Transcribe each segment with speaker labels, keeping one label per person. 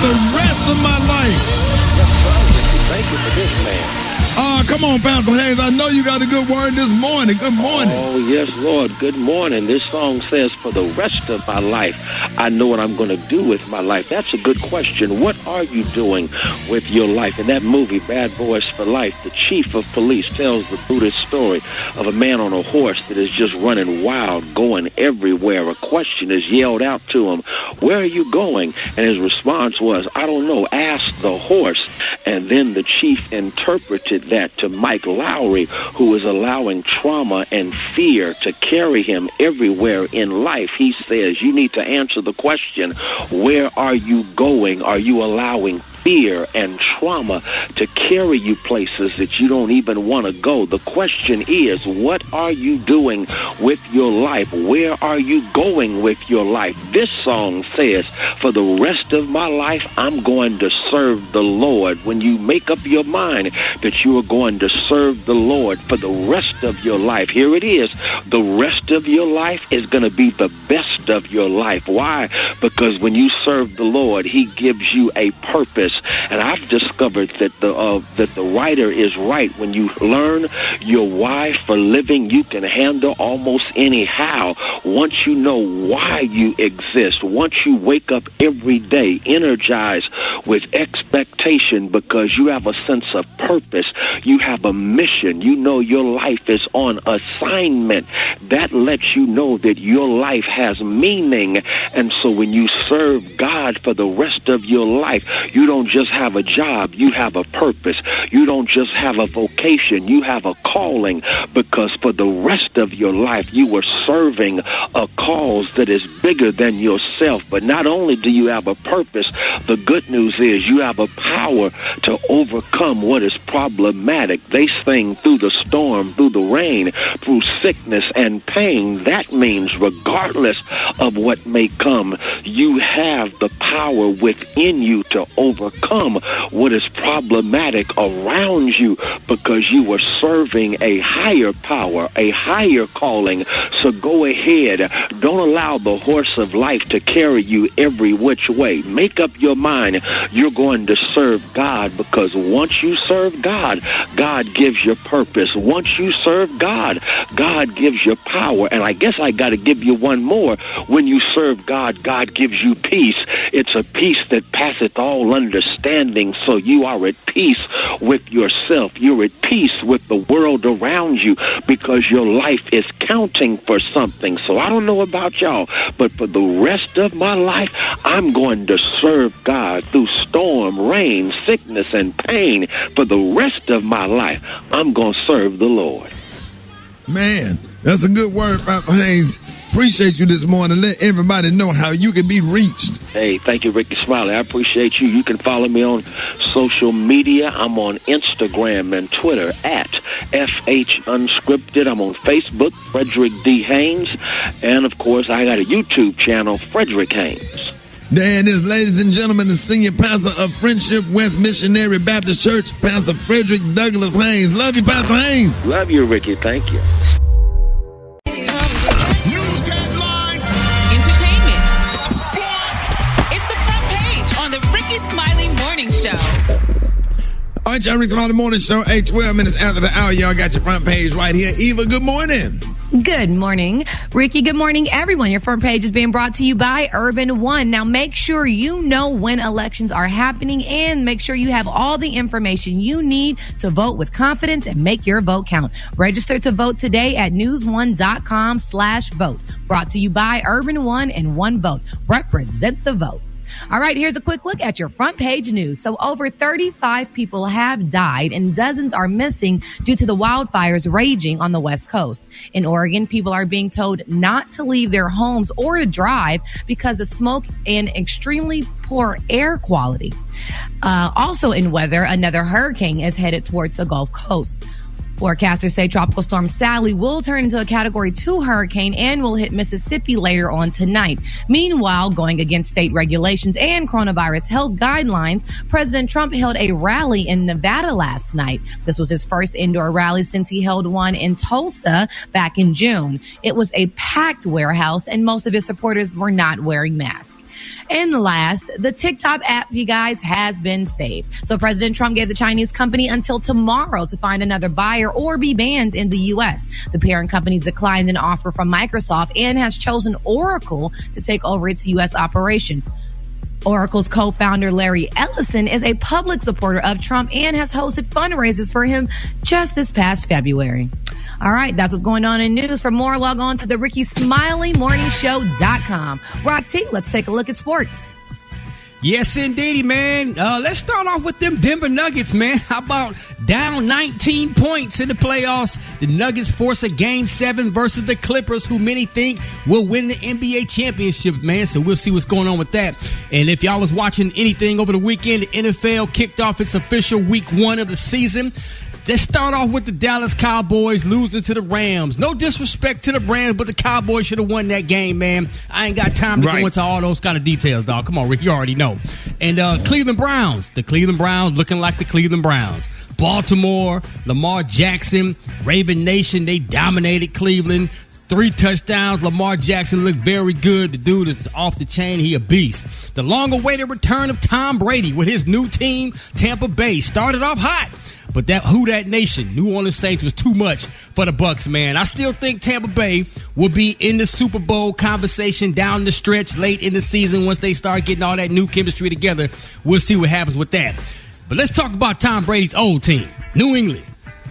Speaker 1: the rest of my life.
Speaker 2: Yes, sir. Thank you for this, man.
Speaker 1: Come on, Pastor Haynes. I know you got a good word this morning. Good morning.
Speaker 2: Oh, yes, Lord. Good morning. This song says, for the rest of my life, I know what I'm going to do with my life. That's a good question. What are you doing with your life? In that movie, Bad Boys for Life, the chief of police tells the Buddhist story of a man on a horse that is just running wild, going everywhere. A question is yelled out to him, where are you going? And his response was, I don't know, ask the horse. And then the chief interpreted that to Mike Lowry, who is allowing trauma and fear to carry him everywhere in life. He says, you need to answer the question, where are you going? Are you allowing fear and trauma to carry you places that you don't even want to go? The question is, what are you doing with your life? Where are you going with your life? This song says, for the rest of my life, I'm going to serve the Lord. When you make up your mind that you are going to serve the Lord for the rest of your life, here it is. The rest of your life is going to be the best of your life. Why? Because when you serve the Lord, He gives you a purpose. And I've discovered that the writer is right. When you learn your why for living, you can handle almost anyhow. Once you know why you exist, once you wake up every day energized with expectation because you have a sense of purpose, you have a mission, you know your life is on assignment, that lets you know that your life has meaning. And so when you serve God for the rest of your life, you don't just have a job, you have a purpose. You don't just have a vocation, you have a calling, because for the rest of your life you are serving a cause that is bigger than yourself. But not only do you have a purpose, the good news is you have a power to overcome what is problematic. They sing through the storm, through the rain, through sickness and pain. That means regardless of what may come, you have the power within you to overcome what is problematic around you, because you are serving a higher power, a higher calling. So go ahead. Don't allow the horse of life to carry you every which way. Make up your mind. You're going to serve God, because once you serve God, God gives you purpose. Once you serve God, God gives you power. And I guess I got to give you one more. When you serve God, God gives you peace. It's a peace that passeth all understanding. So you are at peace with yourself. You're at peace with the world around you, because your life is counting for something. So I don't know about y'all, but for the rest of my life, I'm going to serve God through storm, rain, sickness, and pain. For the rest of my life, I'm going to serve the Lord.
Speaker 1: Man, that's a good word, Pastor Haynes. Appreciate you this morning. Let everybody know how you can be reached.
Speaker 2: Hey, thank you, Rickey Smiley. I appreciate you. You can follow me on social media. I'm on Instagram and Twitter at FH Unscripted. I'm on Facebook, Frederick D. Haynes. And, of course, I got a YouTube channel, Frederick Haynes.
Speaker 1: There it is, ladies and gentlemen, the senior pastor of Friendship West Missionary Baptist Church, Pastor Frederick Douglass Haynes. Love you, Pastor Haynes.
Speaker 2: Love you, Ricky. Thank you.
Speaker 3: News headlines, entertainment, sports. It's the front page on the Rickey Smiley Morning Show.
Speaker 1: All right, y'all, Rickey Smiley Morning Show, 12 minutes after the hour. Y'all got your front page right here. Eva, good morning.
Speaker 4: Good morning, Ricky. Good morning, everyone. Your front page is being brought to you by Urban One. Now, make sure you know when elections are happening, and make sure you have all the information you need to vote with confidence and make your vote count. Register to vote today at newsone.com/vote. Brought to you by Urban One and One Vote. Represent the vote. All right, here's a quick look at your front page news. So over 35 people have died and dozens are missing due to the wildfires raging on the West Coast. In Oregon, people are being told not to leave their homes or to drive because of smoke and extremely poor air quality. Also in weather, another hurricane is headed towards the Gulf Coast. Forecasters say Tropical Storm Sally will turn into a Category 2 hurricane and will hit Mississippi later on tonight. Meanwhile, going against state regulations and coronavirus health guidelines, President Trump held a rally in Nevada last night. This was his first indoor rally since he held one in Tulsa back in June. It was a packed warehouse, and most of his supporters were not wearing masks. And last, the TikTok app, you guys, has been saved. So President Trump gave the Chinese company until tomorrow to find another buyer or be banned in the U.S. The parent company declined an offer from Microsoft and has chosen Oracle to take over its U.S. operation. Oracle's co-founder Larry Ellison is a public supporter of Trump and has hosted fundraisers for him just this past February. All right, that's what's going on in news. For more, log on to the Rickey Smiley MorningShow.com. Rock T, let's take a look at sports.
Speaker 5: Yes, indeedy, man. Let's start off with them Denver Nuggets, man. How about down 19 points in the playoffs? The Nuggets force a Game 7 versus the Clippers, who many think will win the NBA championship, man. So we'll see what's going on with that. And if y'all was watching anything over the weekend, the NFL kicked off its official week 1 of the season. Let's start off with the Dallas Cowboys losing to the Rams. No disrespect to the Rams, but the Cowboys should have won that game, man. I ain't got time to go into all those kind of details, dog. Come on, Rick, you already know. And Cleveland Browns. The Cleveland Browns looking like the Cleveland Browns. Baltimore, Lamar Jackson, Raven Nation, they dominated Cleveland. 3 touchdowns. Lamar Jackson looked very good. The dude is off the chain. He a beast. The long-awaited return of Tom Brady with his new team, Tampa Bay. Started off hot. But that Nation, New Orleans Saints, was too much for the Bucs, man. I still think Tampa Bay will be in the Super Bowl conversation down the stretch late in the season once they start getting all that new chemistry together. We'll see what happens with that. But let's talk about Tom Brady's old team, New England,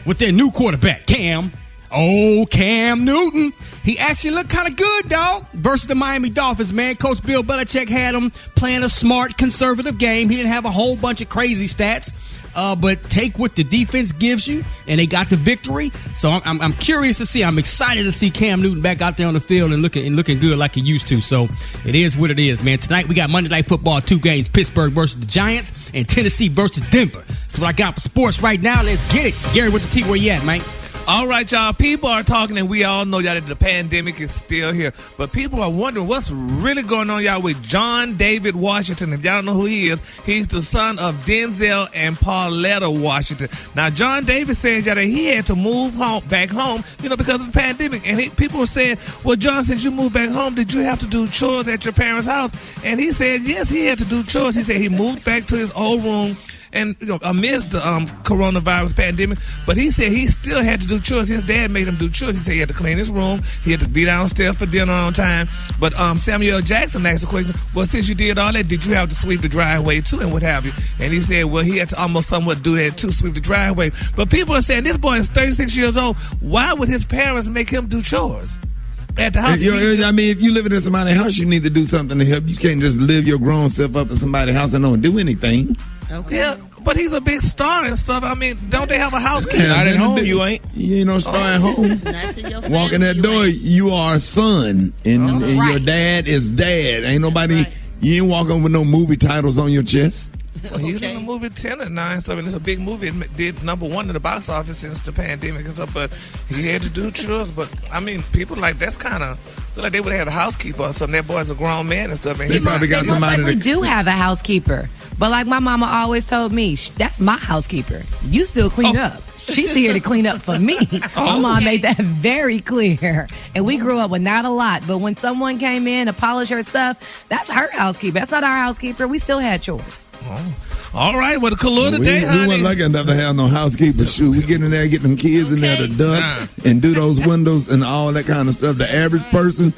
Speaker 5: with their new quarterback, Cam Newton. He actually looked kind of good, dog, versus the Miami Dolphins, man. Coach Bill Belichick had him playing a smart, conservative game. He didn't have a whole bunch of crazy stats. But take what the defense gives you, and they got the victory. So I'm curious to see. I'm excited to see Cam Newton back out there on the field and looking good like he used to. So it is what it is, man. Tonight we got Monday Night Football, 2 games: Pittsburgh versus the Giants and Tennessee versus Denver. That's what I got for sports right now. Let's get it. Gary, with the T, where you at, man?
Speaker 1: All right, y'all. People are talking, and we all know, y'all, that the pandemic is still here. But people are wondering what's really going on, y'all, with John David Washington. If y'all don't know who he is, he's the son of Denzel and Pauletta Washington. Now, John David says, y'all, that he had to move back home, because of the pandemic. And people were saying, well, John, since you moved back home, did you have to do chores at your parents' house? And he said, yes, he had to do chores. He said he moved back to his old room. And amidst the coronavirus pandemic, but he said he still had to do chores. His dad made him do chores. He said he had to clean his room. He had to be downstairs for dinner on time. But Samuel Jackson asked the question, well, since you did all that, did you have to sweep the driveway too and what have you? And he said, well, he had to almost somewhat do that too, sweep the driveway. But people are saying, this boy is 36 years old. Why would his parents make him do chores at the house?
Speaker 6: I mean, if you live in somebody's house, you need to do something to help. You can't just live your grown self up in somebody's house and don't do anything.
Speaker 1: Okay. Yeah, but he's a big star and stuff. I mean, don't they have a housekeeper?
Speaker 6: Not
Speaker 1: at home.
Speaker 6: You ain't no star at home. Walk in that door, you are a son, and your dad is dad. Ain't nobody. You ain't walking with no movie titles on your chest.
Speaker 1: Well, he's in the movie Tenet now and stuff, and it's a big movie. It did #1 in the box office since the pandemic and stuff, but he had to do chores. But, I mean, people like, that's kind of, like they would have had a housekeeper or something. That boy's a grown man and stuff. And
Speaker 6: they probably got somebody
Speaker 4: We do have a housekeeper. But like my mama always told me, that's my housekeeper. You still clean up. She's here to clean up for me. My mom made that very clear. And we grew up with not a lot. But when someone came in to polish her stuff, that's her housekeeper. That's not our housekeeper. We still had chores.
Speaker 1: Oh. All right, well, the color today,
Speaker 6: we weren't lucky enough to have no housekeeper. Shoot, we get in there, get them kids in there to dust and do those windows and all that kind of stuff. The average person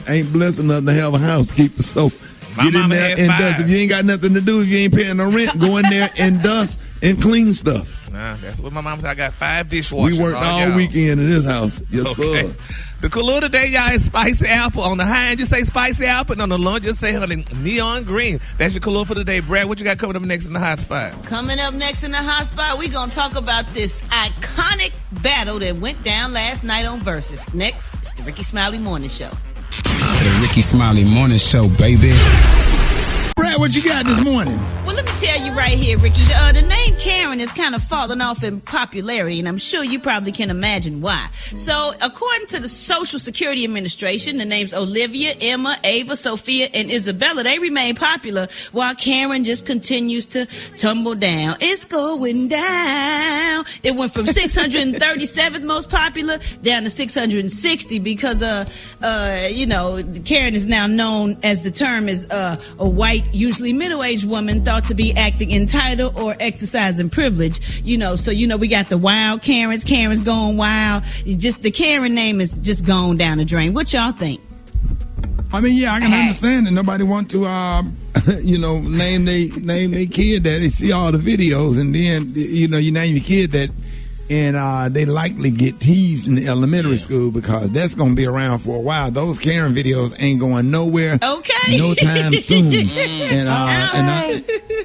Speaker 6: ain't blessed enough to have a housekeeper. So get in there and dust. If you ain't got nothing to do, if you ain't paying no rent, go in there and dust and clean stuff.
Speaker 1: Nah, that's what my mom said. I got 5 dishwashers.
Speaker 6: We worked all weekend in this house. Yes, sir.
Speaker 1: The color today, y'all, is spicy apple. On the high end, you say spicy apple. And on the low end, just say, honey, neon green. That's your color for today. Brad, what you got coming up next in the hot spot?
Speaker 7: Coming up next in the hot spot, we're going to talk about this iconic battle that went down last night on Versus. Next, it's the Rickey Smiley Morning Show.
Speaker 8: The Rickey Smiley Morning Show, baby.
Speaker 6: Brad, what you got this morning?
Speaker 7: Well, let me tell you right here, Ricky. The name Karen is kind of falling off in popularity, and I'm sure you probably can imagine why. So, according to the Social Security Administration, the names Olivia, Emma, Ava, Sophia, and Isabella, they remain popular, while Karen just continues to tumble down. It's going down. It went from 637th most popular down to 660 because, Karen is now known as the term is a white, usually middle-aged woman thought to be acting entitled or exercising privilege. We got the wild Karen's going wild. Just the Karen name is just gone down the drain. What y'all think?
Speaker 6: I mean, yeah, I can understand that nobody want to, name their kid that. They see all the videos, and then you name your kid that, and they likely get teased in the elementary school because that's going to be around for a while. Those Karen videos ain't going nowhere.
Speaker 7: Okay.
Speaker 6: No time soon.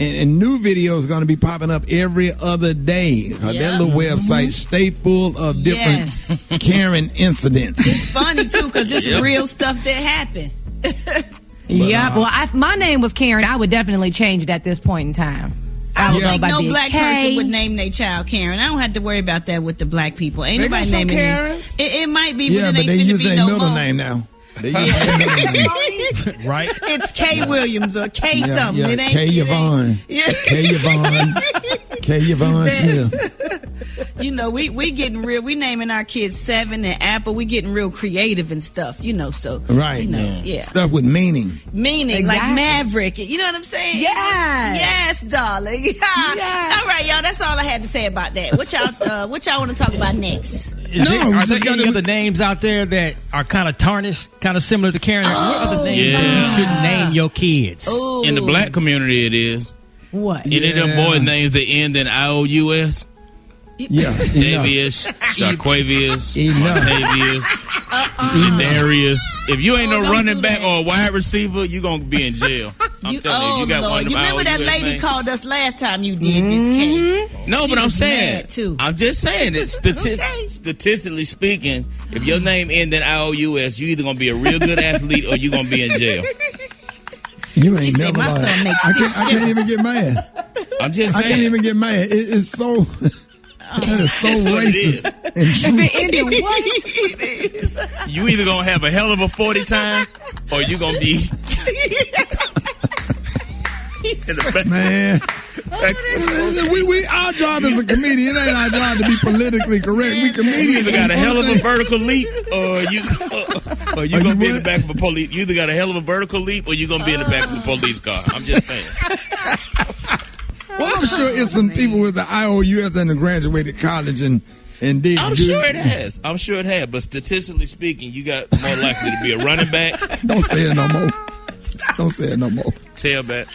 Speaker 6: And new videos going to be popping up every other day. That little website stay full of different Karen incidents.
Speaker 7: It's funny too because it's real stuff that happened.
Speaker 4: My name was Karen. I would definitely change it at this point in time.
Speaker 7: I don't think no black person would name their child Karen. I don't have to worry about that with the black people. Ain't nobody naming Karens. It might be, but it ain't finna be no more.
Speaker 6: Middle name now. They use their middle name.
Speaker 5: Right?
Speaker 7: It's K. Williams or K something. It ain't
Speaker 6: K. Yvonne. K. Yvonne. K. Yvonne Smith.
Speaker 7: We getting real. We naming our kids Seven and Apple. We getting real creative and stuff. So
Speaker 6: right. Stuff with meaning.
Speaker 7: Exactly. Like Maverick. You know what I'm saying? Yes, darling. All right, y'all. That's all I had to say about that. What y'all want to talk about next?
Speaker 5: Are there any other names out there that are kind of tarnished, kind of similar to Karen? What other names you shouldn't name your kids?
Speaker 7: Ooh.
Speaker 8: In the black community, it is.
Speaker 4: What?
Speaker 8: Any of them boy names that end in IOUS?
Speaker 6: Yeah.
Speaker 8: Davius, Shaquavius, Montavious, Darius. If you ain't no running back or a wide receiver, you going to be in jail. I'm telling you, you got one of them.
Speaker 7: You remember that lady
Speaker 8: names?
Speaker 7: Called us last time you did this, Kate?
Speaker 8: No, but I'm saying,
Speaker 7: too.
Speaker 8: I'm just saying that statistically speaking, if your name ends in IOUS, you either going to be a real good athlete or you going to be in jail.
Speaker 6: You ain't
Speaker 7: she
Speaker 6: never
Speaker 7: said my son makes
Speaker 6: I can't even get mad.
Speaker 8: I'm just saying.
Speaker 6: I can't even get mad. It's so... That is so racist and true.
Speaker 8: You either gonna have a hell of a 40 time, or you gonna be
Speaker 6: man. Our job as a comedian, it ain't our job to be politically correct. We comedians.
Speaker 8: You either got a hell of a vertical leap, or you gonna be in the back of a police. You either got a hell of a vertical leap, or you gonna be in the back of a police car. I'm just saying.
Speaker 6: Well, I'm sure it's some people with the IOUS and graduated college and did.
Speaker 8: I'm sure it has. But statistically speaking, you got more likely to be a running back.
Speaker 6: Don't say it no more. Don't say it no more.
Speaker 8: Tailback.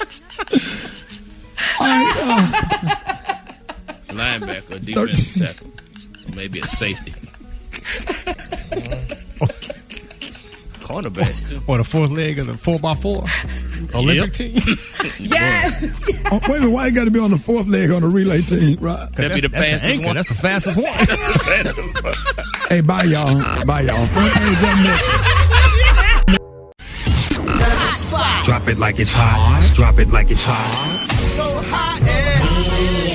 Speaker 8: Linebacker, defensive tackle. Maybe a safety. Cornerbacks, too.
Speaker 5: Or the fourth leg of the 4x4 Olympic team.
Speaker 4: Yes.
Speaker 6: Oh, wait a minute, why you got to be on the fourth leg on the relay team, right?
Speaker 8: That'd be the fastest one.
Speaker 5: That's the fastest one.
Speaker 6: Hey, bye, y'all. Front page up next.
Speaker 9: Drop it like it's hot. Drop it like it's hot.
Speaker 7: So hot.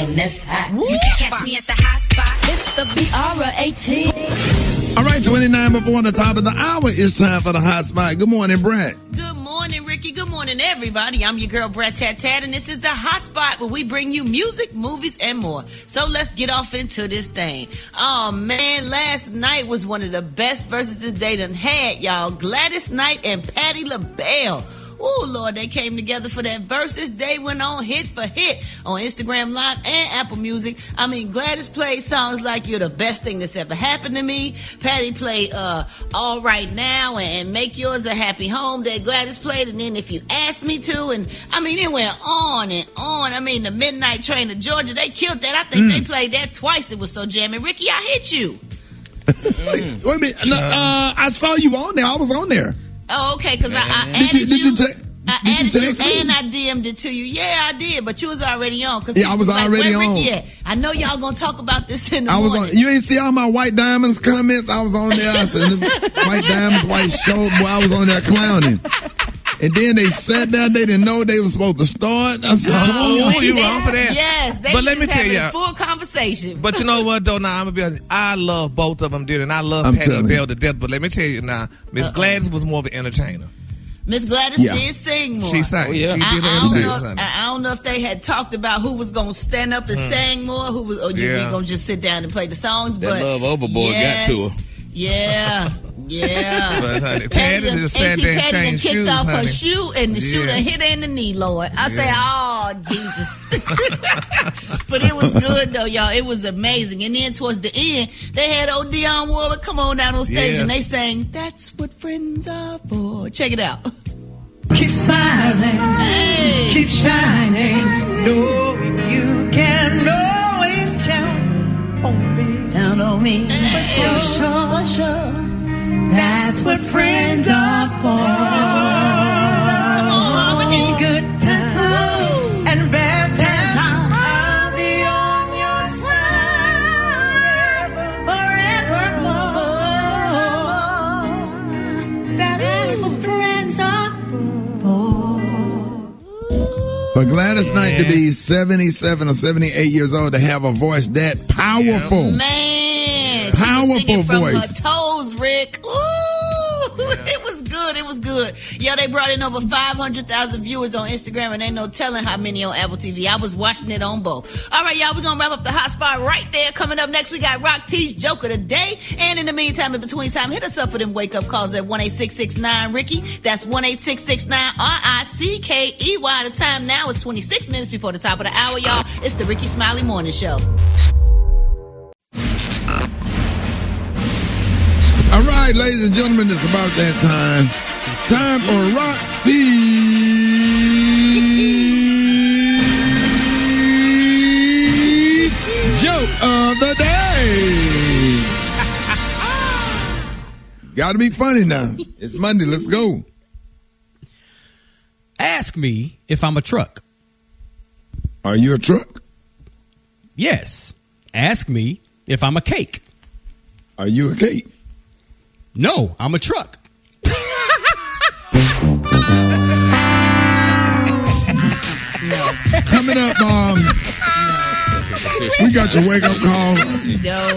Speaker 3: And that's hot. You can catch me at the hot spot. It's the BR18.
Speaker 6: All right, 29 before the top of the hour. It's time for the hot spot. Good morning, Brett.
Speaker 7: Good morning, Ricky. Good morning, everybody. I'm your girl, Brett Tat, and this is the hot spot where we bring you music, movies, and more. So let's get off into this thing. Oh, man, last night was one of the best versuses they done had, y'all. Gladys Knight and Patti LaBelle. Oh, Lord, they came together for that versus. They went on hit for hit on Instagram Live and Apple Music. I mean, Gladys played songs like You're the Best Thing That's Ever Happened to Me. Patti played All Right Now and Make Yours a Happy Home that Gladys played. And then If You Ask Me To. And, I mean, it went on and on. I mean, the Midnight Train to Georgia, they killed that. I think they played that twice. It was so jamming. Ricky, I hit you.
Speaker 6: Wait a minute. I saw you on there. I was on there.
Speaker 7: Oh, okay, because I added you. I added you
Speaker 6: me?
Speaker 7: and I DM'd it to you. Yeah, I did, but you was already on.
Speaker 6: Yeah, I was already on.
Speaker 7: Ricky at? I know y'all gonna talk about this in the morning.
Speaker 6: You ain't see all my White Diamonds comments? I was on there. I said, White Diamonds, White Show. Boy, I was on there clowning. And then they sat down. They didn't know they were supposed to start. I said,
Speaker 1: oh, you wrong for that.
Speaker 7: Yes, they
Speaker 1: but let me tell
Speaker 7: having
Speaker 1: you,
Speaker 7: a full conversation.
Speaker 1: But you know what, though? Now I'm gonna be honest. I love both of them, dude, and I love Patti LaBelle to death. But let me tell you now, Miss Gladys was more of an entertainer.
Speaker 7: Miss Gladys did sing more.
Speaker 1: She sang.
Speaker 8: Oh, yeah.
Speaker 1: She did
Speaker 7: I don't know if they had talked about who was going to stand up and sing more, who was, or you were going to just sit down and play the songs.
Speaker 8: That
Speaker 7: but
Speaker 8: Love Overboard got to her.
Speaker 7: Yeah.
Speaker 1: But honey, Patty just sat there and changed
Speaker 7: kicked
Speaker 1: shoes,
Speaker 7: off
Speaker 1: honey.
Speaker 7: her shoe, and the shoe done hit her in the knee, Lord. I say, oh, Jesus. But it was good, though, y'all. It was amazing. And then towards the end, they had old Dionne Warwick come on down on stage, and they sang, "That's What Friends Are For." Check it out.
Speaker 10: Keep smiling, keep shining, knowing you can always count on me. Count on me. For sure. That's what friends are for. Come on, Harmony. Good times and bad times. I'll be on your side forevermore. That's what friends are for.
Speaker 6: For Gladys Knight to be 77 or 78 years old, to have a voice that powerful.
Speaker 7: Man,
Speaker 6: powerful
Speaker 7: she was singing
Speaker 6: voice.
Speaker 7: from her toes, Rick. Ooh, it was good. It was good. Yeah, they brought in over 500,000 viewers on Instagram, and ain't no telling how many on Apple TV. I was watching it on both. All right, y'all, we're gonna wrap up the hot spot right there. Coming up next, we got Rock T's Joke of the Day. And in the meantime, in between time, hit us up for them wake up calls at 1-866-9-RICKY. That's 1-866-9-RICKEY. The time now is 26 minutes before the top of the hour, y'all. It's the Rickey Smiley Morning Show.
Speaker 6: All right, ladies and gentlemen, it's about that time. Time for Rock T's Joke of the Day. Gotta be funny now. It's Monday. Let's go.
Speaker 5: Ask me if I'm a truck.
Speaker 6: Are you a truck?
Speaker 5: Yes. Ask me if I'm a cake.
Speaker 6: Are you a cake?
Speaker 5: No, I'm a truck.
Speaker 6: Coming up, we got your wake up call.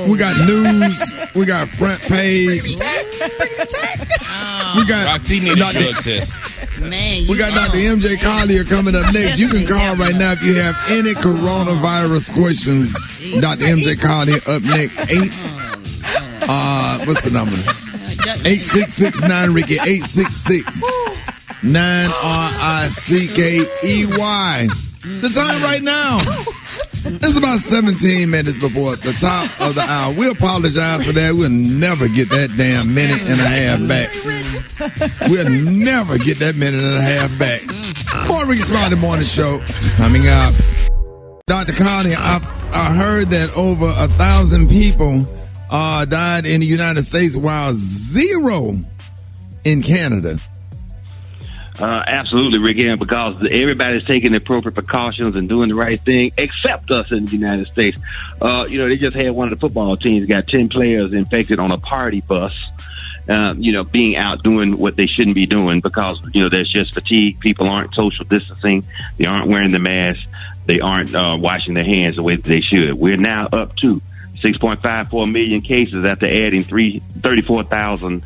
Speaker 6: We got news. We got front page. We got
Speaker 8: Rock T need a drug test.
Speaker 7: Man,
Speaker 6: we got Dr. MJ Collier coming up next. You can call right now if you have any coronavirus questions. Dr. MJ Collier up next. What's the number? 866-9-RICKY. 866-9-RICKEY. The time right now. It's about 17 minutes before the top of the hour. We apologize for that. We'll never get that damn minute and a half back. We'll never get that minute and a half back. More Rickey Smiley Morning Show coming up. Dr. Connie, I heard that over 1,000 people died in the United States while 0 in Canada.
Speaker 2: Absolutely, Rick, because everybody's taking the appropriate precautions and doing the right thing, except us in the United States. They just had one of the football teams got 10 players infected on a party bus, being out doing what they shouldn't be doing because, there's just fatigue. People aren't social distancing. They aren't wearing the mask. They aren't washing their hands the way that they should. We're now up to 6.54 million cases after adding 34,000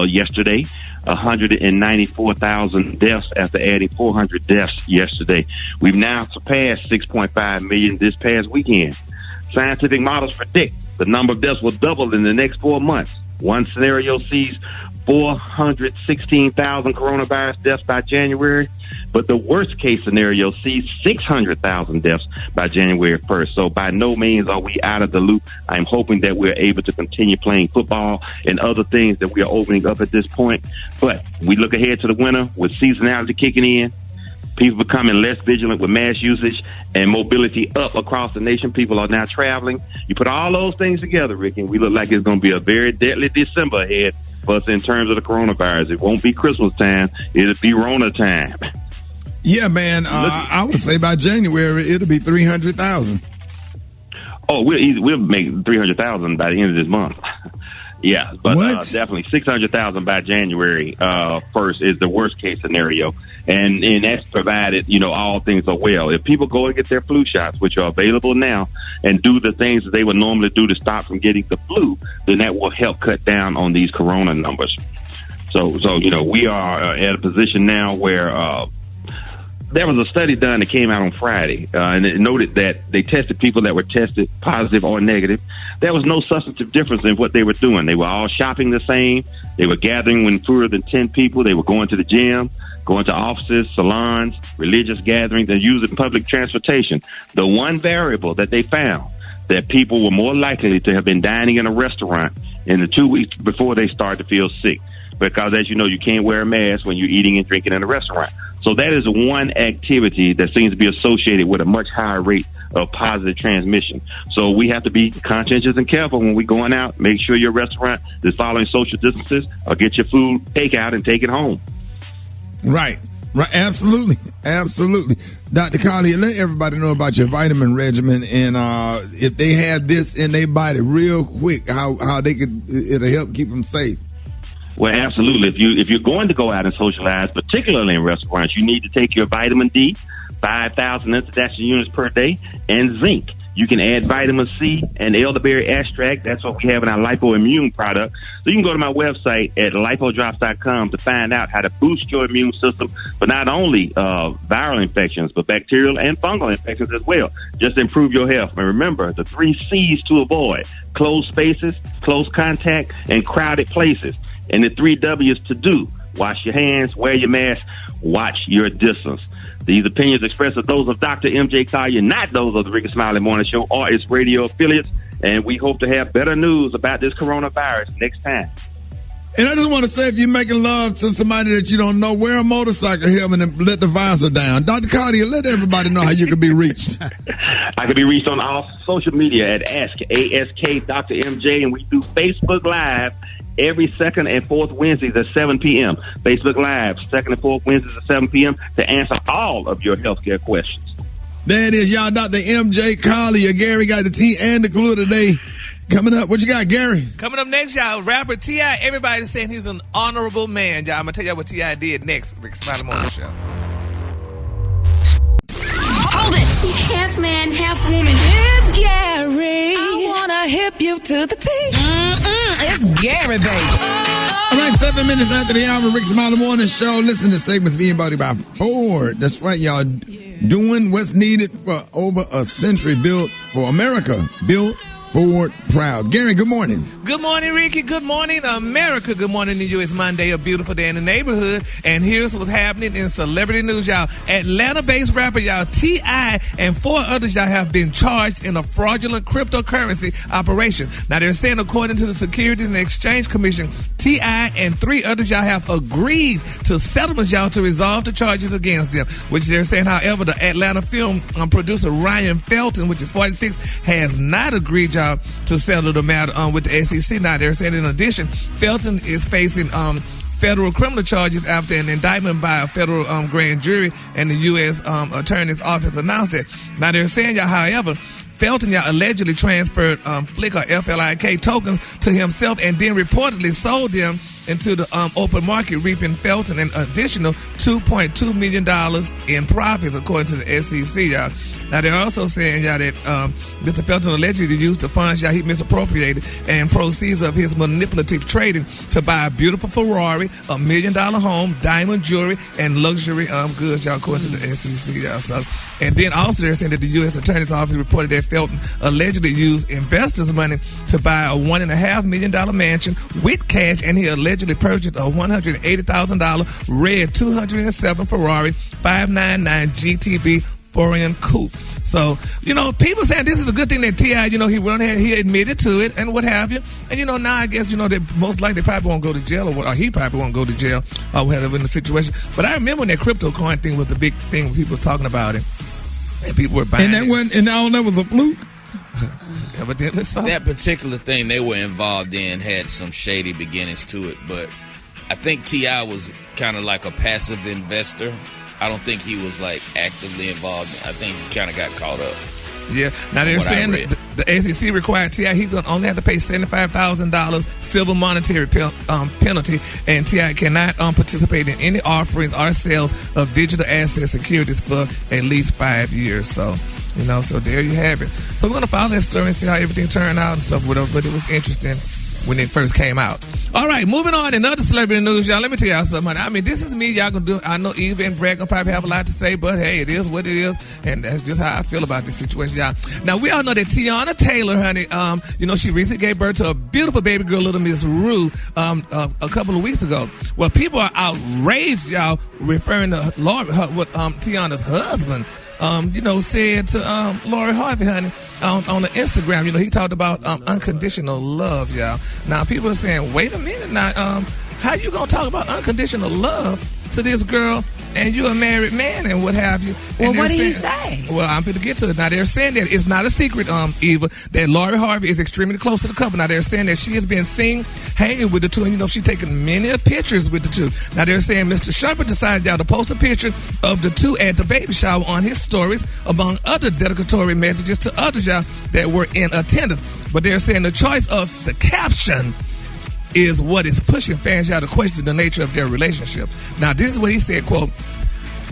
Speaker 2: yesterday. 194,000 deaths after adding 400 deaths yesterday. We've now surpassed 6.5 million this past weekend. Scientific models predict the number of deaths will double in the next 4 months. One scenario sees 416,000 coronavirus deaths by January, but the worst case scenario sees 600,000 deaths by January 1st. So by no means are we out of the loop. I'm hoping that we're able to continue playing football and other things that we are opening up at this point. But we look ahead to the winter with seasonality kicking in. People becoming less vigilant with mask usage and mobility up across the nation. People are now traveling. You put all those things together, Rick, and we look like it's going to be a very deadly December ahead for us in terms of the coronavirus. It won't be Christmas time. It'll be Rona time.
Speaker 6: Yeah, man. I would say by January, it'll be 300,000.
Speaker 2: Oh, we'll make 300,000 by the end of this month.
Speaker 11: Yeah, but definitely 600,000 by January 1st is the worst case scenario, and that's provided all things are well. If people go and get their flu shots, which are available now, and do the things that they would normally do to stop from getting the flu, then that will help cut down on these corona numbers. So we are at a position now where there was a study done that came out on Friday, and it noted that they tested people that were tested positive or negative. There was no substantive difference in what they were doing. They were all shopping the same. They were gathering when fewer than 10 people. They were going to the gym, going to offices, salons, religious gatherings, and using public transportation. The one variable that they found, that people were more likely to have been dining in a restaurant in the 2 weeks before they started to feel sick. Because, as you know, you can't wear a mask when you're eating and drinking in a restaurant. So that is one activity that seems to be associated with a much higher rate of positive transmission. So we have to be conscientious and careful when we're going out. Make sure your restaurant is following social distances, or get your food takeout and take it home.
Speaker 6: Right. Absolutely. Dr. Collier, let everybody know about your vitamin regimen, and if they have this in their body real quick, how it'll help keep them safe.
Speaker 11: Well, absolutely. If you're going to go out and socialize, particularly in restaurants, you need to take your vitamin D, 5,000 international units per day, and zinc. You can add vitamin C and elderberry extract. That's what we have in our lipoimmune product. So you can go to my website at lipodrops.com to find out how to boost your immune system for not only viral infections, but bacterial and fungal infections as well. Just improve your health. And remember, the 3 C's to avoid: closed spaces, close contact, and crowded places. And the 3 W's to do: wash your hands, wear your mask, watch your distance. These opinions expressed are those of Dr. M.J. Collier, not those of the Rickey Smiley Morning Show or its radio affiliates. And we hope to have better news about this coronavirus next time.
Speaker 6: And I just want to say, if you're making love to somebody that you don't know, wear a motorcycle helmet and let the visor down. Dr. Collier, let everybody know how you can be reached.
Speaker 11: I can be reached on all social media at Ask Dr. MJ, and we do Facebook Live every second and fourth Wednesdays at 7 p.m. Facebook Live, second and fourth Wednesdays at 7 p.m. to answer all of your healthcare questions.
Speaker 6: There it is, y'all. Dr. M.J. Collier. Gary got the tea and the clue today. Coming up, what you got, Gary?
Speaker 1: Coming up next, y'all, rapper T.I. Everybody's saying he's an honorable man, y'all. I'm going to tell y'all what T.I. did next. Rickey Smiley Morning Show.
Speaker 3: Hold it. Half man, half woman. It's Gary. I want to hip you to the T. It's Gary, baby.
Speaker 6: All right, 7 minutes after the hour, Rickey Smiley Morning Show. Listen to segments being brought by Ford. That's right, y'all. Doing what's needed for over a century. Built for America. Built Ford proud. Gary, good morning.
Speaker 1: Good morning, Ricky. Good morning, America. Good morning to you. It's Monday, a beautiful day in the neighborhood. And here's what's happening in celebrity news, y'all. Atlanta-based rapper, y'all, T.I. and 4 others, y'all, have been charged in a fraudulent cryptocurrency operation. Now, they're saying, according to the Securities and Exchange Commission, T.I. and 3 others, y'all, have agreed to settlements, y'all, to resolve the charges against them, which they're saying, however, the Atlanta film producer Ryan Felton, which is 46, has not agreed, y'all, to settle the matter with the SEC. Now, they're saying, in addition, Felton is facing federal criminal charges after an indictment by a federal grand jury, and the U.S. Attorney's Office announced that. Now, they're saying, y'all, however, Felton, y'all, allegedly transferred Flickr, F-L-I-K, tokens to himself and then reportedly sold them into the open market, reaping Felton an additional $2.2 million in profits, according to the SEC, y'all. Now, they're also saying, y'all, that Mr. Felton allegedly used the funds, y'all, he misappropriated, and proceeds of his manipulative trading to buy a beautiful Ferrari, $1 million home, diamond jewelry, and luxury goods, y'all, according to the SEC, y'all. So, and then also they're saying that the U.S. Attorney's Office reported that Felton allegedly used investors' money to buy a $1.5 million mansion with cash, and he allegedly purchased a $180,000 red 207 Ferrari 599 GTB foreign coupe. So, you know, people saying this is a good thing that T.I., you know, he went ahead, he admitted to it and what have you. And, you know, now I guess, you know, that most likely probably won't go to jail or he probably won't go to jail or whatever in the situation. But I remember when that crypto coin thing was the big thing when people were talking about it. And people were buying it.
Speaker 6: And all that was a fluke?
Speaker 1: Evidently so.
Speaker 8: That particular thing they were involved in had some shady beginnings to it, but I think T.I. was kind of like a passive investor. I don't think he was like actively involved. I think he kind of got caught up.
Speaker 1: Yeah. Now they're saying that the SEC required T.I. he's going to only have to pay $75,000 civil monetary penalty, and T.I. cannot participate in any offerings or sales of digital asset securities for at least 5 years. So, so there you have it. So we're going to follow that story and see how everything turned out and stuff, whatever. But it was interesting when it first came out. All right, moving on in other celebrity news, y'all. Let me tell y'all something. I mean, this is me. Y'all gonna do. I know Eva and Brad gonna probably have a lot to say, but hey, it is what it is, and that's just how I feel about this situation, y'all. Now we all know that Tiana Taylor, honey, she recently gave birth to a beautiful baby girl, little Miss Rue, a couple of weeks ago. Well, people are outraged, y'all, referring to what Tiana's husband. Said to Lori Harvey, honey, on the Instagram, he talked about unconditional love, y'all. Now, people are saying, wait a minute now, how you going to talk about unconditional love to this girl and you're a married man and what have you?
Speaker 4: Well, what did he say?
Speaker 1: Well, I'm going to get to it. Now, they're saying that it's not a secret, Eva, that Lori Harvey is extremely close to the couple. Now, they're saying that she has been seen hanging with the two, and, she's taken many pictures with the two. Now, they're saying Mr. Shumpert decided, y'all, to post a picture of the two at the baby shower on his stories, among other dedicatory messages to others, y'all, that were in attendance. But they're saying the choice of the caption is what is pushing fans out to question the nature of their relationship. Now, this is what he said, quote,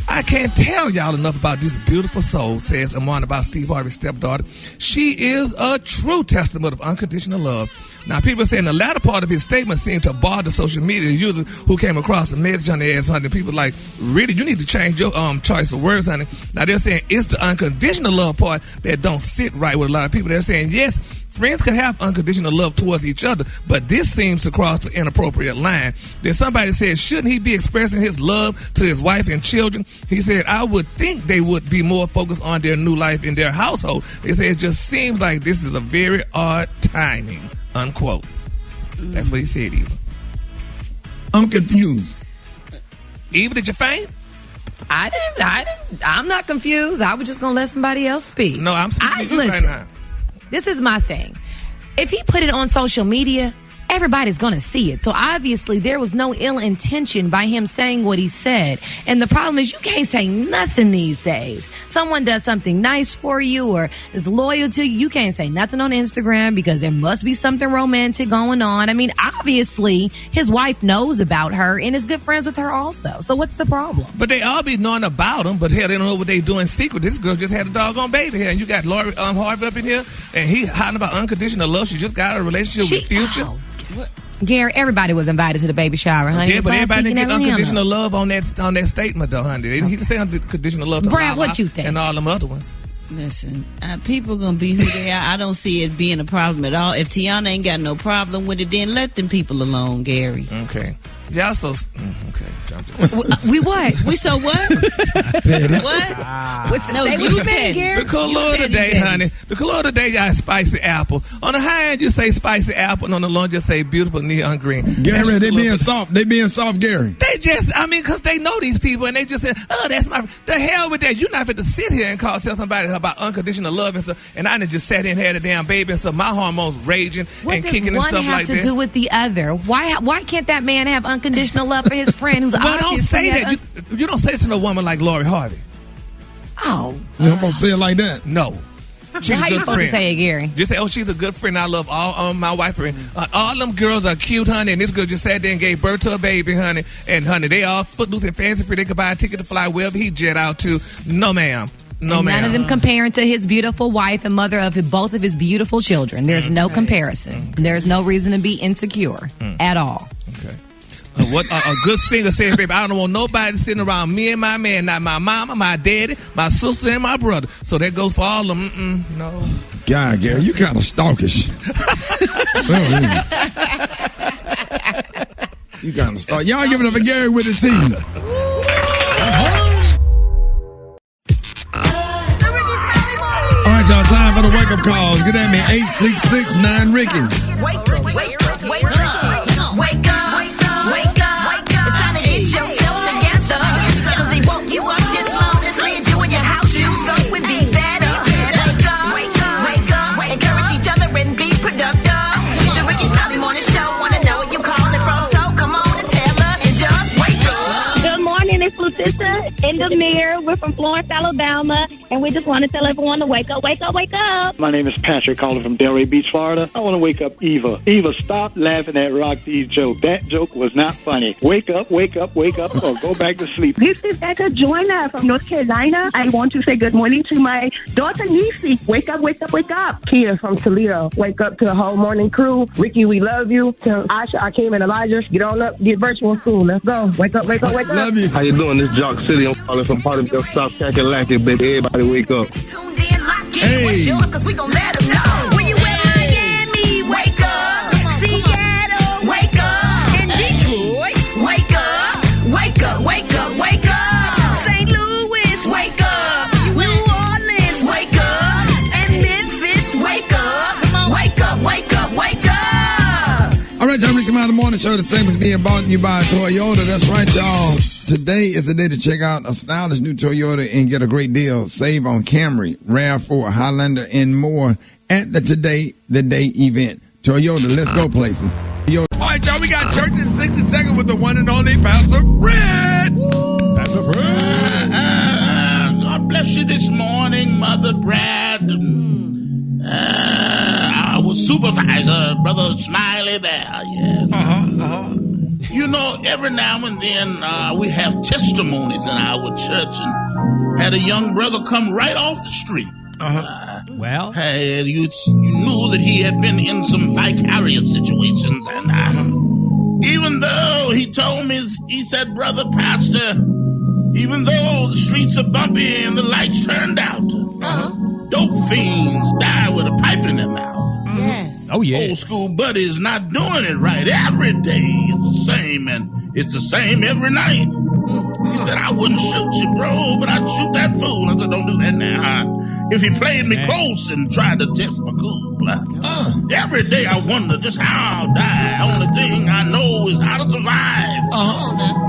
Speaker 1: "I can't tell y'all enough about this beautiful soul," says Amon about Steve Harvey's stepdaughter. "She is a true testament of unconditional love." Now, people are saying the latter part of his statement seemed to bother social media users who came across the message on their ass, honey. People like, really, you need to change your choice of words, honey. Now, they're saying it's the unconditional love part that don't sit right with a lot of people. They're saying, yes, friends can have unconditional love towards each other, but this seems to cross the inappropriate line. Then somebody said, shouldn't he be expressing his love to his wife and children? He said, I would think they would be more focused on their new life in their household. They said, it just seems like this is a very odd timing, unquote. That's what he said, Eva.
Speaker 6: I'm confused.
Speaker 1: Eva, did you faint?
Speaker 4: I'm not confused. I was just going to let somebody else speak.
Speaker 1: No, I'm speaking to you right now.
Speaker 4: This is my thing. If he put it on social media, everybody's going to see it. So obviously there was no ill intention by him saying what he said. And the problem is you can't say nothing these days. Someone does something nice for you or is loyal to you. You can't say nothing on Instagram because there must be something romantic going on. I mean, obviously his wife knows about her and is good friends with her also. So what's the problem?
Speaker 1: But they all be knowing about him, but hell, they don't know what they do in secret. This girl just had a doggone baby here, and you got Lori Harvey up in here, and he hiding about unconditional love. She just got a relationship with Future.
Speaker 4: Gary, everybody was invited to the baby shower, honey.
Speaker 1: Yeah, but everybody didn't get unconditional love on that statement, though, honey. He didn't say unconditional love to
Speaker 4: Brad, what you think?
Speaker 1: And all them other ones.
Speaker 7: Listen, people going to be who they are. I don't see it being a problem at all. If Tiana ain't got no problem with it, then let them people alone, Gary.
Speaker 1: Okay. Y'all so... Okay.
Speaker 4: We what?
Speaker 7: We so what? What?
Speaker 4: No, you petty, Gary.
Speaker 1: The color of the day, honey. The color of the day, y'all, spicy apple. On the high end, you say spicy apple, and on the low end, just say beautiful neon green.
Speaker 6: Gary, they being soft. They being soft, Gary.
Speaker 1: They just, because they know these people, and they just say, oh, that's my... The hell with that. You're not fit to sit here and tell somebody about unconditional love and stuff, and I done just sat in and had a damn baby and stuff. My hormones raging and kicking and stuff like that.
Speaker 4: What does one have to do with the other? Why can't that man have unconditional love for his friend who's
Speaker 1: well, don't say that. You don't say it to no woman like Lori Harvey.
Speaker 4: Oh.
Speaker 6: You don't supposed to say it like that?
Speaker 1: No.
Speaker 4: She's how you supposed to say it, Gary?
Speaker 1: Just say, oh, she's a good friend. I love all my wife. All them girls are cute, honey, and this girl just sat there and gave birth to a baby, honey. And, honey, they all footloose and fancy free. They could buy a ticket to fly wherever he jet out to. No, ma'am. No, ma'am.
Speaker 4: None of them comparing to his beautiful wife and mother of both of his beautiful children. There's no comparison. There's no reason to be insecure at all.
Speaker 1: Okay. What a good singer said, baby, I don't want nobody sitting around me and my man, not my mama, my daddy, my sister, and my brother. So that goes for all of them. No.
Speaker 6: God, Gary, you kind of stalkish. You kind of stalkish. Y'all give it up for Gary with the team. All right, y'all, time for the wake-up calls. Get at me, 866-9-RICKY.
Speaker 10: Wake up. It's time to get yourself together. Cause he woke you up this morning, slid you in your house shoes, so we be better. Wake up. Encourage each other and be productive. The Rickey Smiley Morning Show, wanna know where you calling from, so come on and tell us and just wake up.
Speaker 12: Good morning, it's Leticia in the mirror. We're from Florence, Alabama. and we just want to tell everyone to wake up, wake up, wake up.
Speaker 13: My name is Patrick, calling from Delray Beach, Florida. I want to wake up Eva. Eva, stop laughing at Rock D's joke. That joke was not funny. Wake up, wake up, wake up, or go back to sleep.
Speaker 14: This is Eka Joyner from North Carolina. I want to say good morning to my daughter, Nisi. Wake up, wake up, wake up.
Speaker 15: Kia from Toledo. Wake up to the whole morning crew. Ricky, we love you. To Asha, Akeem, and Elijah, get on up, get virtual school. Let's go. Wake up, wake up, wake up.
Speaker 6: Love you.
Speaker 16: How you doing? This is Jock City. I'm calling from part of South Kakalaki, baby. Everybody wake up.
Speaker 7: Hey. What's yours? Cause we gon' let them know. Where you at, Miami? Wake up. Seattle, wake up. In Detroit, wake up. Wake up, wake up, wake up. St. Louis, wake up. New Orleans, wake up. And Memphis, wake up. Wake up, wake up, wake up.
Speaker 6: All right, y'all, Rickey Smiley Morning Show, the same as being brought to you by Toyota. That's right, y'all. Today is the day to check out a stylish new Toyota and get a great deal. Save on Camry, RAV4, Highlander, and more at the Today the Day event. Toyota, let's go places. Toyota. All right, y'all, we got church in 60 seconds with the one and only Pastor Fred.
Speaker 17: Pastor Fred. God bless you this morning, Mother Brad. Our supervisor, Brother Smiley there, yes. You know, every now and then we have testimonies in our church, and had a young brother come right off the street.
Speaker 5: Well,
Speaker 17: hey, you knew that he had been in some vicarious situations, and even though he told me, he said, Brother Pastor, even though the streets are bumpy and the lights turned out, dope fiends die with a pipe in their mouth.
Speaker 7: Yes.
Speaker 5: Oh, yeah.
Speaker 17: Old school buddy is not doing it right every day. It's the same, and it's the same every night. He said, I wouldn't shoot you, bro, but I'd shoot that fool. I said, don't do that now. If he played me close and tried to test my cool. Every day I wonder just how I'll die. Only thing I know is how to survive.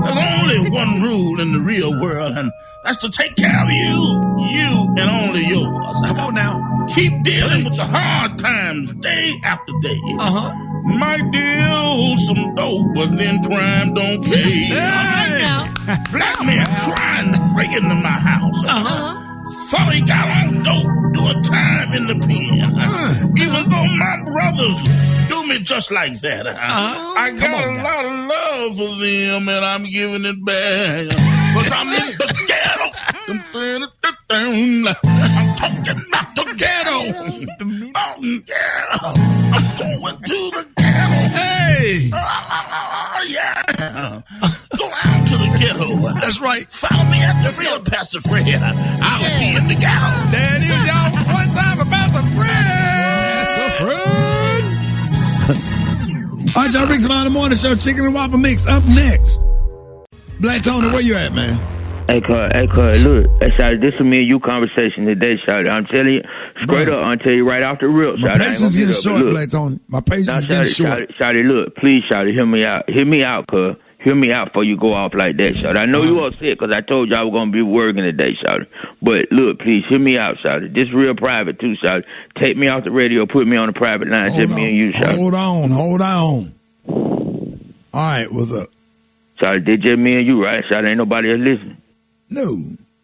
Speaker 17: There's only one rule in the real world, and that's to take care of you, and only yours.
Speaker 1: Come on now.
Speaker 17: Keep dealing with the hard times day after day. Might deal some dope, but then crime don't pay. Black men trying to break into my house. Thought he got on dope, do a time in the pen. Even though my brothers do me just like that. I got a lot of love for them, and I'm giving it back. Cause I'm in the ghetto. I'm talking about the ghetto. Oh, yeah. I'm going to the ghetto.
Speaker 1: Hey.
Speaker 17: Yeah. Go out to the ghetto.
Speaker 1: That's right.
Speaker 17: Follow me at the real Pastor Fred. I'll be in the ghetto.
Speaker 1: There it is, y'all. One time for Pastor Fred. All right, y'all, Rickey Smiley Morning Show, Chicken and Waffle Mix up next. Black Tony, where you at, man?
Speaker 18: Hey, cuz, look, Shawty, this is me and you conversation today, Shawty. I'm telling you, straight up, I'm telling you right off the rip, Shawty.
Speaker 6: My patience is getting short, Black Tony. My patience is getting short.
Speaker 18: Shawty, look, please, Shawty, hear me out. Hear me out, cuz. Hear me out before you go off like that, Shawty. I know you upset because I told you I was going to be working today, Shawty. But, look, please, hear me out, Shawty. This real private, too, Shawty. Take me off the radio, put me on the private line, just me and you, Shawty.
Speaker 6: Hold on. All right, what's up?
Speaker 18: Shawty, this just me and you, right? Shawty, ain't nobody else listening.
Speaker 6: No.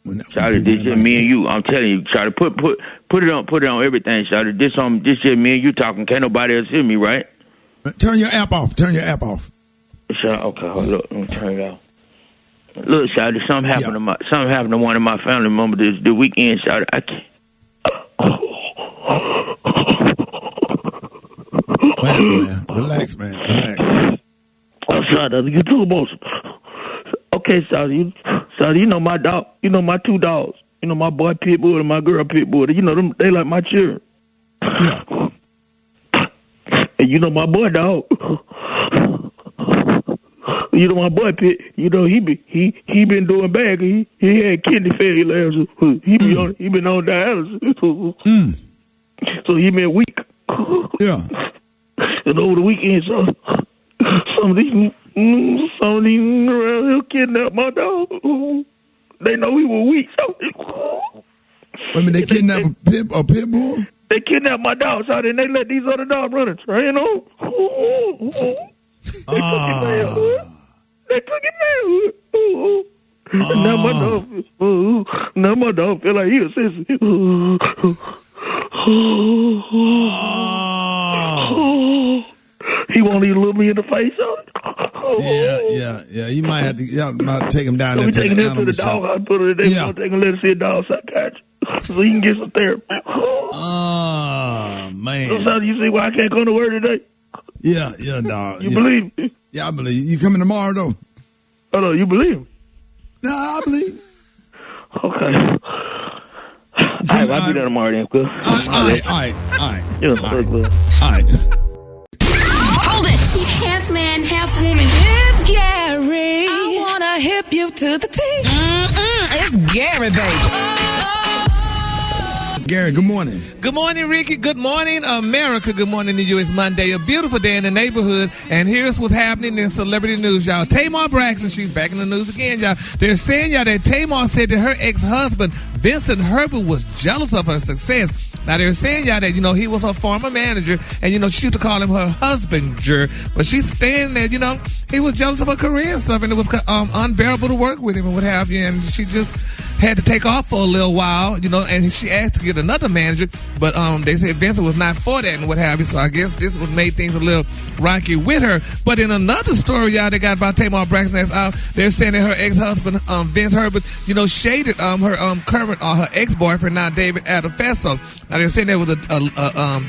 Speaker 18: Shawty, this just me and you. I'm telling you, Shawty, put it on everything, Shawty. This just me and you talking. Can't nobody else hear me, right?
Speaker 6: Turn your app off.
Speaker 18: Shawty, okay, hold up. Let me turn it off. Look, Shawty, something happened to one of my family members this weekend, Shawty. I can't.
Speaker 6: Man. Relax, man. Relax.
Speaker 18: Oh, Shawty, you too emotional. Okay, Shawty, you know my dog. You know my two dogs. You know my boy Pitbull and my girl Pitbull. You know them. They like my children.
Speaker 6: Yeah.
Speaker 18: And you know my boy dog. You know my boy Pit. You know he been doing bad. He had kidney failure last week. He been on dialysis. So he been weak.
Speaker 6: Yeah.
Speaker 18: And over the weekend, some of these around here kidnapped my dog. They know we were weak.
Speaker 6: I mean, they kidnapped a pit bull?
Speaker 18: They kidnapped my dog, so then they let these other dogs run and train on. They took it manhood.
Speaker 16: Now my dog feel like he was sissy. He won't even look me in the face.
Speaker 6: Yeah. You might have to take him down there to the
Speaker 16: animal
Speaker 6: animal
Speaker 16: to the
Speaker 6: shop.
Speaker 16: dog hospital today.
Speaker 6: Yeah.
Speaker 16: We're going to take him let him see a dog psychiatrist so he can get some therapy.
Speaker 6: Oh, man.
Speaker 16: So you see why I can't come to work today?
Speaker 6: Yeah, dog.
Speaker 16: You believe me?
Speaker 6: Yeah, I believe you. You coming tomorrow, though?
Speaker 16: Oh, no, you believe me?
Speaker 6: No, I believe.
Speaker 16: Okay. All right, I'll be there tomorrow then, cuz.
Speaker 6: All right.
Speaker 16: Yeah,
Speaker 6: all right.
Speaker 3: Hold it. Half man, half woman. It's Gary. I wanna hip you to the T. It's Gary, baby.
Speaker 6: Gary, good morning.
Speaker 1: Good morning, Ricky. Good morning, America. Good morning to you. It's Monday, a beautiful day in the neighborhood. And here's what's happening in celebrity news, y'all. Tamar Braxton, she's back in the news again, y'all. They're saying, y'all, that Tamar said that her ex-husband, Vincent Herbert, was jealous of her success. Now, they're saying, y'all, that, he was her former manager, and, she used to call him her husbander. But she's saying that, he was jealous of her career and stuff, and it was unbearable to work with him and what have you. And she just had to take off for a little while, and she asked to get another manager, but they said Vincent was not for that and what have you. So I guess this would make things a little rocky with her. But in another story, y'all, they got about Tamar Braxton that's out, they're saying that her ex-husband, Vince Herbert, shaded her current her ex-boyfriend now, David Adafeso. Now they're saying there was a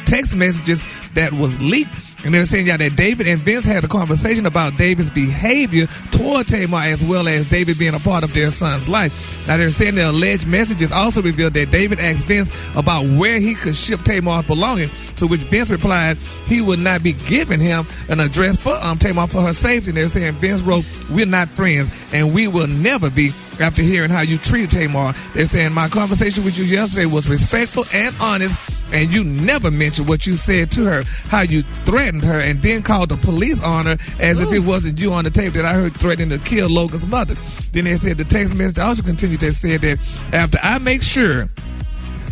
Speaker 1: text messages that was leaked. And they're saying, that David and Vince had a conversation about David's behavior toward Tamar as well as David being a part of their son's life. Now, they're saying the alleged messages also revealed that David asked Vince about where he could ship Tamar's belongings, to which Vince replied he would not be giving him an address for Tamar for her safety. And they're saying Vince wrote, "We're not friends, and we will never be." After hearing how you treated Tamar, they're saying my conversation with you yesterday was respectful and honest, and you never mentioned what you said to her, how you threatened her, and then called the police on her as if it wasn't you on the tape that I heard threatening to kill Logan's mother. Then they said the text message also continued that said that after I make sure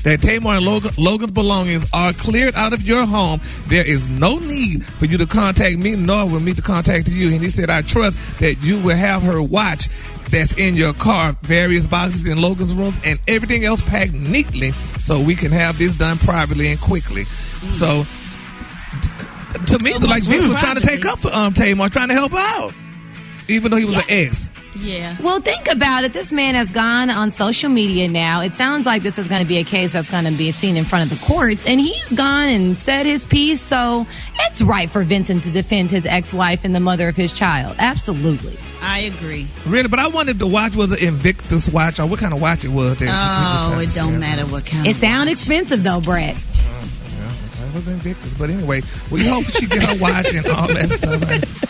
Speaker 1: that Tamar and Logan's belongings are cleared out of your home, there is no need for you to contact me, nor will me to contact you. And he said, I trust that you will have her watch that's in your car, various boxes in Logan's rooms, and everything else packed neatly so we can have this done privately and quickly. So, to me, like Vince was trying to take up for Tamar, trying to help her out, even though he was an ex.
Speaker 4: Yeah. Well, think about it. This man has gone on social media now. It sounds like this is going to be a case that's going to be seen in front of the courts. And he's gone and said his piece. So it's right for Vincent to defend his ex-wife and the mother of his child. Absolutely.
Speaker 7: I agree.
Speaker 1: Really? But I wanted the watch was an Invictus watch, or what kind of watch it was.
Speaker 7: Oh, it don't matter what kind of watch.
Speaker 4: It sounds expensive, though, Brett.
Speaker 1: It was Invictus. But anyway, we hope she get her watch and all that stuff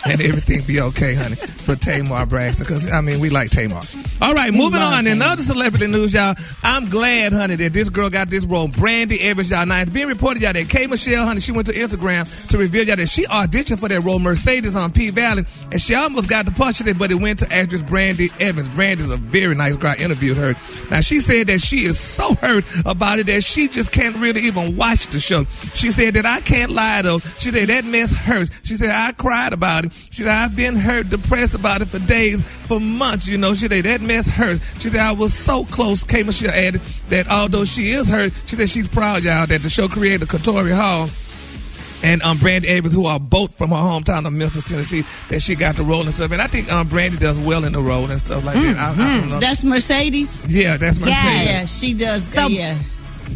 Speaker 1: and everything be okay, honey, for Tamar Braxton. Because, we like Tamar. All right, moving on. In other celebrity news, y'all, I'm glad, honey, that this girl got this role. Brandy Evers, y'all. Now, it's being reported, y'all, that K. Michelle, honey, she went to Instagram to reveal, y'all, that she auditioned for that role, Mercedes, on P-Valley, and she almost got the punch of it, but it went to actress Brandy Evans. Brandy's a very nice girl. I interviewed her. Now, she said that she is so hurt about it that she just can't really even watch the show. She said that I can't lie, though. She said that mess hurts. She said I cried about it. She said I've been hurt, depressed about it for days, for months, She said that mess hurts. She said I was so close. K. Michelle added that although she is hurt, she said she's proud, y'all, that the show creator Katori Hall and Brandy Evans, who are both from her hometown of Memphis, Tennessee, that she got the role and stuff. And I think Brandy does well in the role and stuff like that. I don't know.
Speaker 7: That's Mercedes?
Speaker 1: Yeah, that's Mercedes.
Speaker 7: Yeah, she does.
Speaker 4: So,
Speaker 7: yeah.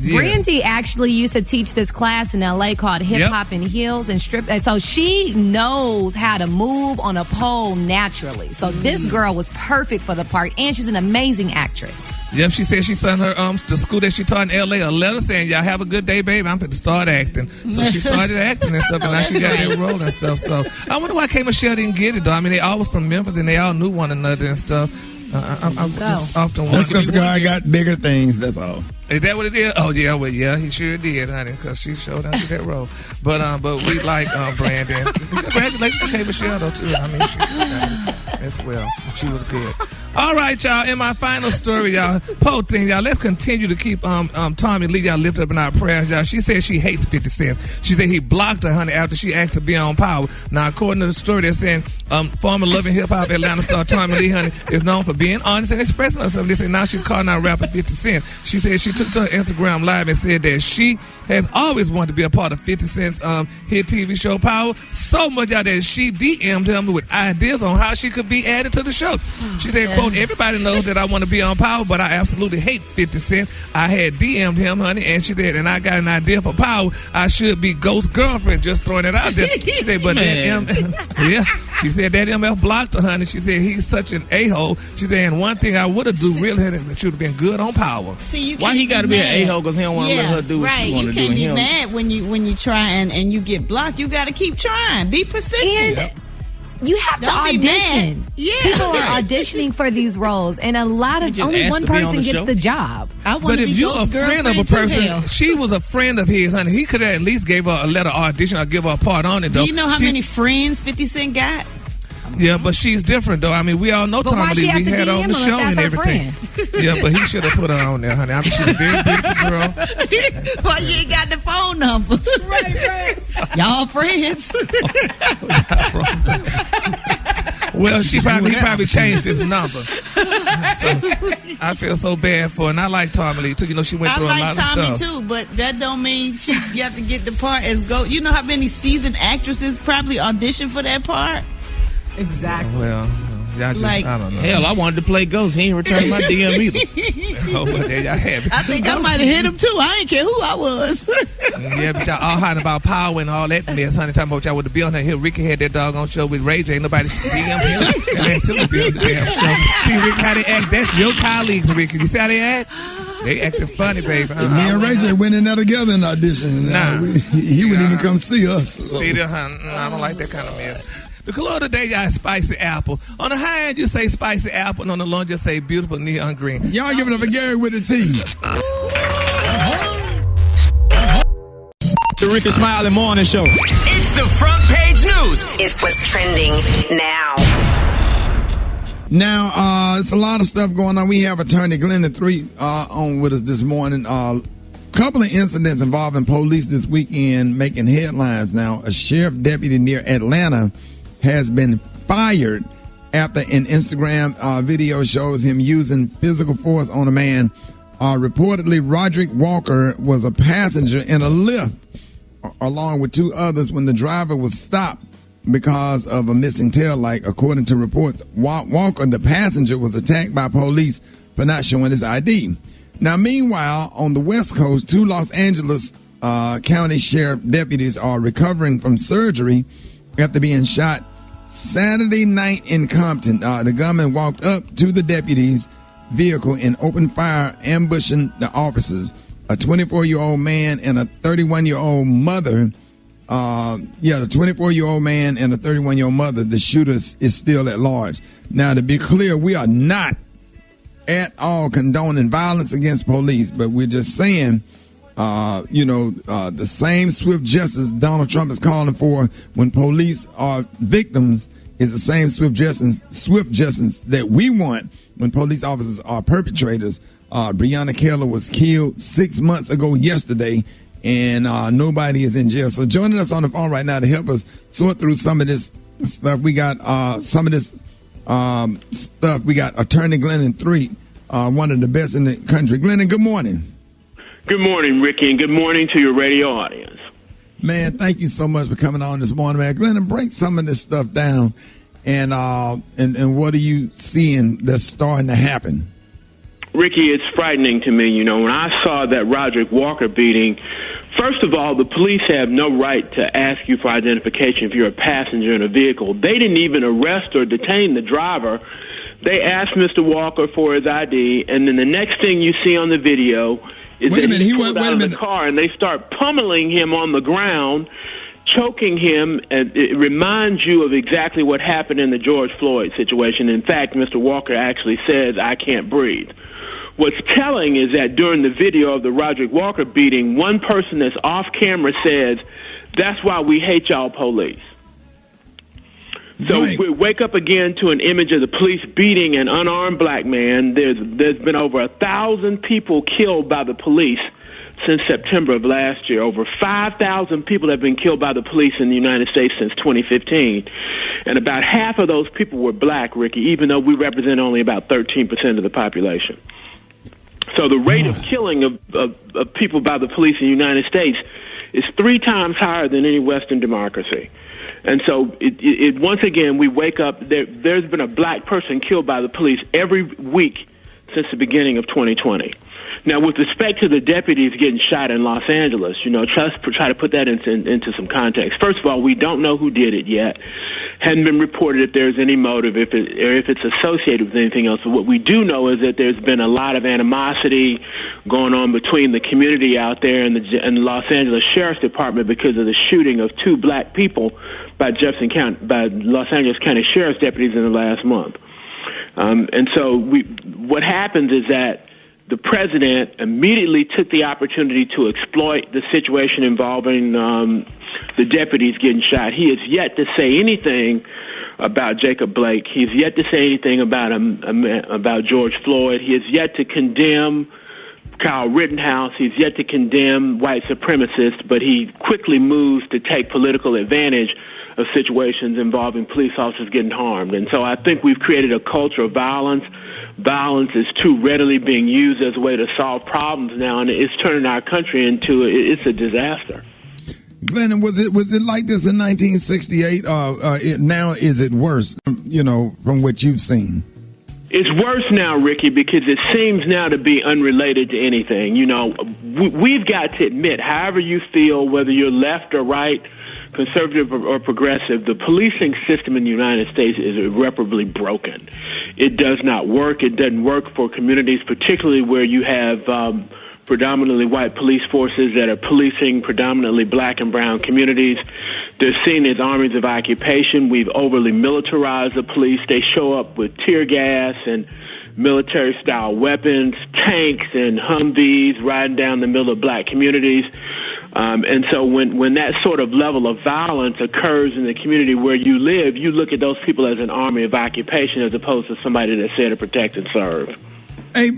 Speaker 4: Yes. Brandy actually used to teach this class in LA called Hip Hop and Heels and Strip. And so she knows how to move on a pole naturally. So this girl was perfect for the part, and she's an amazing actress.
Speaker 1: Yep, she said she sent her the school that she taught in LA a letter saying, y'all have a good day, baby. I'm going to start acting. So she started acting and stuff, and now she got that role and stuff. So I wonder why K. Michelle didn't get it, though. They all was from Memphis, and they all knew one another and stuff. I just often wonder.
Speaker 6: That's because the guy got bigger things, that's all.
Speaker 1: Is that what it is? Oh, yeah, well, yeah, he sure did, honey, because she showed us that role. But we like Brandon. Congratulations to K. Michelle, though, too. She as well. She was good. All right, y'all. In my final story, y'all, thing, y'all, let's continue to keep Tommy Lee, y'all, lifted up in our prayers, y'all. She said she hates 50 Cent. She said he blocked her, honey, after she asked to be on Power. Now, according to the story, they're saying former loving hip-hop Atlanta star Tommy Lee, honey, is known for being honest and expressing herself. They say now she's calling out rapper 50 Cent. She said she took to her Instagram Live and said that she has always wanted to be a part of 50 Cent's hit TV show Power, so much out that she DM'd him with ideas on how she could be added to the show. She said, quote, everybody knows that I want to be on Power, but I absolutely hate 50 Cent. I had DM'd him, honey, and she said, and I got an idea for Power. I should be Ghost Girlfriend, just throwing it out there. She said, but yeah. She said that MF blocked her, honey. She said he's such an a-hole. She said, and one thing I would have do really that should have been good on Power.
Speaker 7: See,
Speaker 8: why he got to be an a-hole? Because he don't want to let her do what she want to do.
Speaker 7: You can't be mad when you try and you get blocked. You got to keep trying. Be persistent.
Speaker 4: And you have to audition.
Speaker 7: Yeah.
Speaker 4: People are auditioning for these roles, and only one person gets the job.
Speaker 1: But if you're a friend of a person, she was a friend of his, honey. He could have at least gave her a letter audition or give her a part on it, though.
Speaker 7: Do you know how many friends 50 Cent got?
Speaker 1: Yeah, but she's different, though. I mean, we all know Tommy Lee. We had her on the show and everything. Yeah, but he should have put her on there, honey. I mean, she's a very beautiful girl.
Speaker 7: Why you ain't got the phone number? Right. Y'all friends.
Speaker 1: Well, he probably changed his number. So, I feel so bad for her. And I like Tommy Lee, too. You know, she went through a lot of stuff.
Speaker 7: I like Tommy, too, but that don't mean she got to get the part as go. You know how many seasoned actresses probably auditioned for that part?
Speaker 4: Exactly.
Speaker 1: Well, y'all just, I don't know.
Speaker 8: Hell, I wanted to play Ghost. He ain't returned my DM either.
Speaker 1: Oh, well, there y'all have it.
Speaker 7: I think I might have hit him, too. I ain't care who I was.
Speaker 1: Yeah, but y'all all hiding about Power and all that mess, honey. Talking about y'all would be on there. Here, Ricky had that doggone show with Ray J. Ain't nobody DM him. And then Timmy be on the damn show. See, Ricky, how they act? That's your colleagues, Ricky. You see how they act? They acting funny, baby.
Speaker 6: Me and Ray J went in there together in audition. He wouldn't even come see us.
Speaker 1: See, I don't like that kind of mess. The color of the day, y'all, is spicy apple. On the high end, you say spicy apple, and on the low, just say beautiful neon green.
Speaker 6: Y'all give it up for Gary with the T.
Speaker 9: The Rickey Smiley Morning Show.
Speaker 19: It's the front page news. It's what's trending now.
Speaker 6: Now, it's a lot of stuff going on. We have attorney GLENNON THREATT on with us this morning. Couple of incidents involving police this weekend making headlines now. A sheriff deputy near Atlanta has been fired after an Instagram video shows him using physical force on a man. Reportedly, Roderick Walker was a passenger in a Lyft along with two others when the driver was stopped because of a missing taillight. According to reports, Walker, the passenger, was attacked by police for not showing his ID. Now, meanwhile, on the West Coast, two Los Angeles County Sheriff deputies are recovering from surgery after being shot Saturday night in Compton. The gunman walked up to the deputies' vehicle and opened fire, ambushing the officers. A 24-year-old man and a 31-year-old mother. The 24-year-old man and a 31-year-old mother. The shooter is still at large. Now, to be clear, we are not at all condoning violence against police, but we're just saying, the same swift justice Donald Trump is calling for when police are victims is the same swift justice that we want when police officers are perpetrators. Breonna Taylor was killed 6 months ago yesterday, and nobody is in jail. So joining us on the phone right now to help us sort through some of this stuff, we got we got attorney GLENNON THREATT, one of the best in the country. GLENNON, good morning.
Speaker 18: Good morning, Ricky, and good morning to your radio audience.
Speaker 6: Man, thank you so much for coming on this morning, man. GLENNON, break some of this stuff down, and what are you seeing that's starting to happen?
Speaker 18: Ricky, it's frightening to me. You know, when I saw that Roderick Walker beating, first of all, the police have no right to ask you for identification if you're a passenger in a vehicle. They didn't even arrest or detain the driver. They asked Mr. Walker for his ID, and then the next thing you see on the video is that he pulled out of the car, and they start pummeling him on the ground, choking him, and it reminds you of exactly what happened in the George Floyd situation. In fact, Mr. Walker actually says, "I can't breathe." What's telling is that during the video of the Roderick Walker beating, one person that's off camera says, "That's why we hate y'all police."
Speaker 20: So we wake up again to an image of the police beating an unarmed black man. There's been over 1,000 people killed by the police since September of last year. Over 5,000 people have been killed by the police in the United States since 2015. And about half of those people were black, Ricky, even though we represent only about 13% of the population. So the rate of killing of people by the police in the United States is 3 times higher than any Western democracy. And so it once again, we wake up, there's been a black person killed by the police every week since the beginning of 2020. Now, with respect to the deputies getting shot in Los Angeles, try to put that into some context. First of all, we don't know who did it yet. Hadn't been reported if there's any motive, if it's associated with anything else. But what we do know is that there's been a lot of animosity going on between the community out there and the Los Angeles Sheriff's Department because of the shooting of 2 black people by Los Angeles County Sheriff's deputies in the last month. And so what happens is that the president immediately took the opportunity to exploit the situation involving the deputies getting shot. He has yet to say anything about Jacob Blake. He's yet to say anything about George Floyd. He has yet to condemn Kyle Rittenhouse. He's yet to condemn white supremacists, but he quickly moves to take political advantage of situations involving police officers getting harmed. And so I think we've created a culture of violence. Violence is too readily being used as a way to solve problems now, and it's turning our country into it's a disaster.
Speaker 6: Glennon, was it like this in 1968? Now is it worse? From what you've seen.
Speaker 20: It's worse now, Ricky, because it seems now to be unrelated to anything. We've got to admit, however you feel, whether you're left or right, conservative or progressive, the policing system in the United States is irreparably broken. It does not work. It doesn't work for communities, particularly where you have predominantly white police forces that are policing predominantly black and brown communities. They're seen as armies of occupation. We've overly militarized the police. They show up with tear gas and military-style weapons, tanks and Humvees riding down the middle of black communities. And so when that sort of level of violence occurs in the community where you live, you look at those people as an army of occupation as opposed to somebody that's there to protect and serve.
Speaker 6: Hey,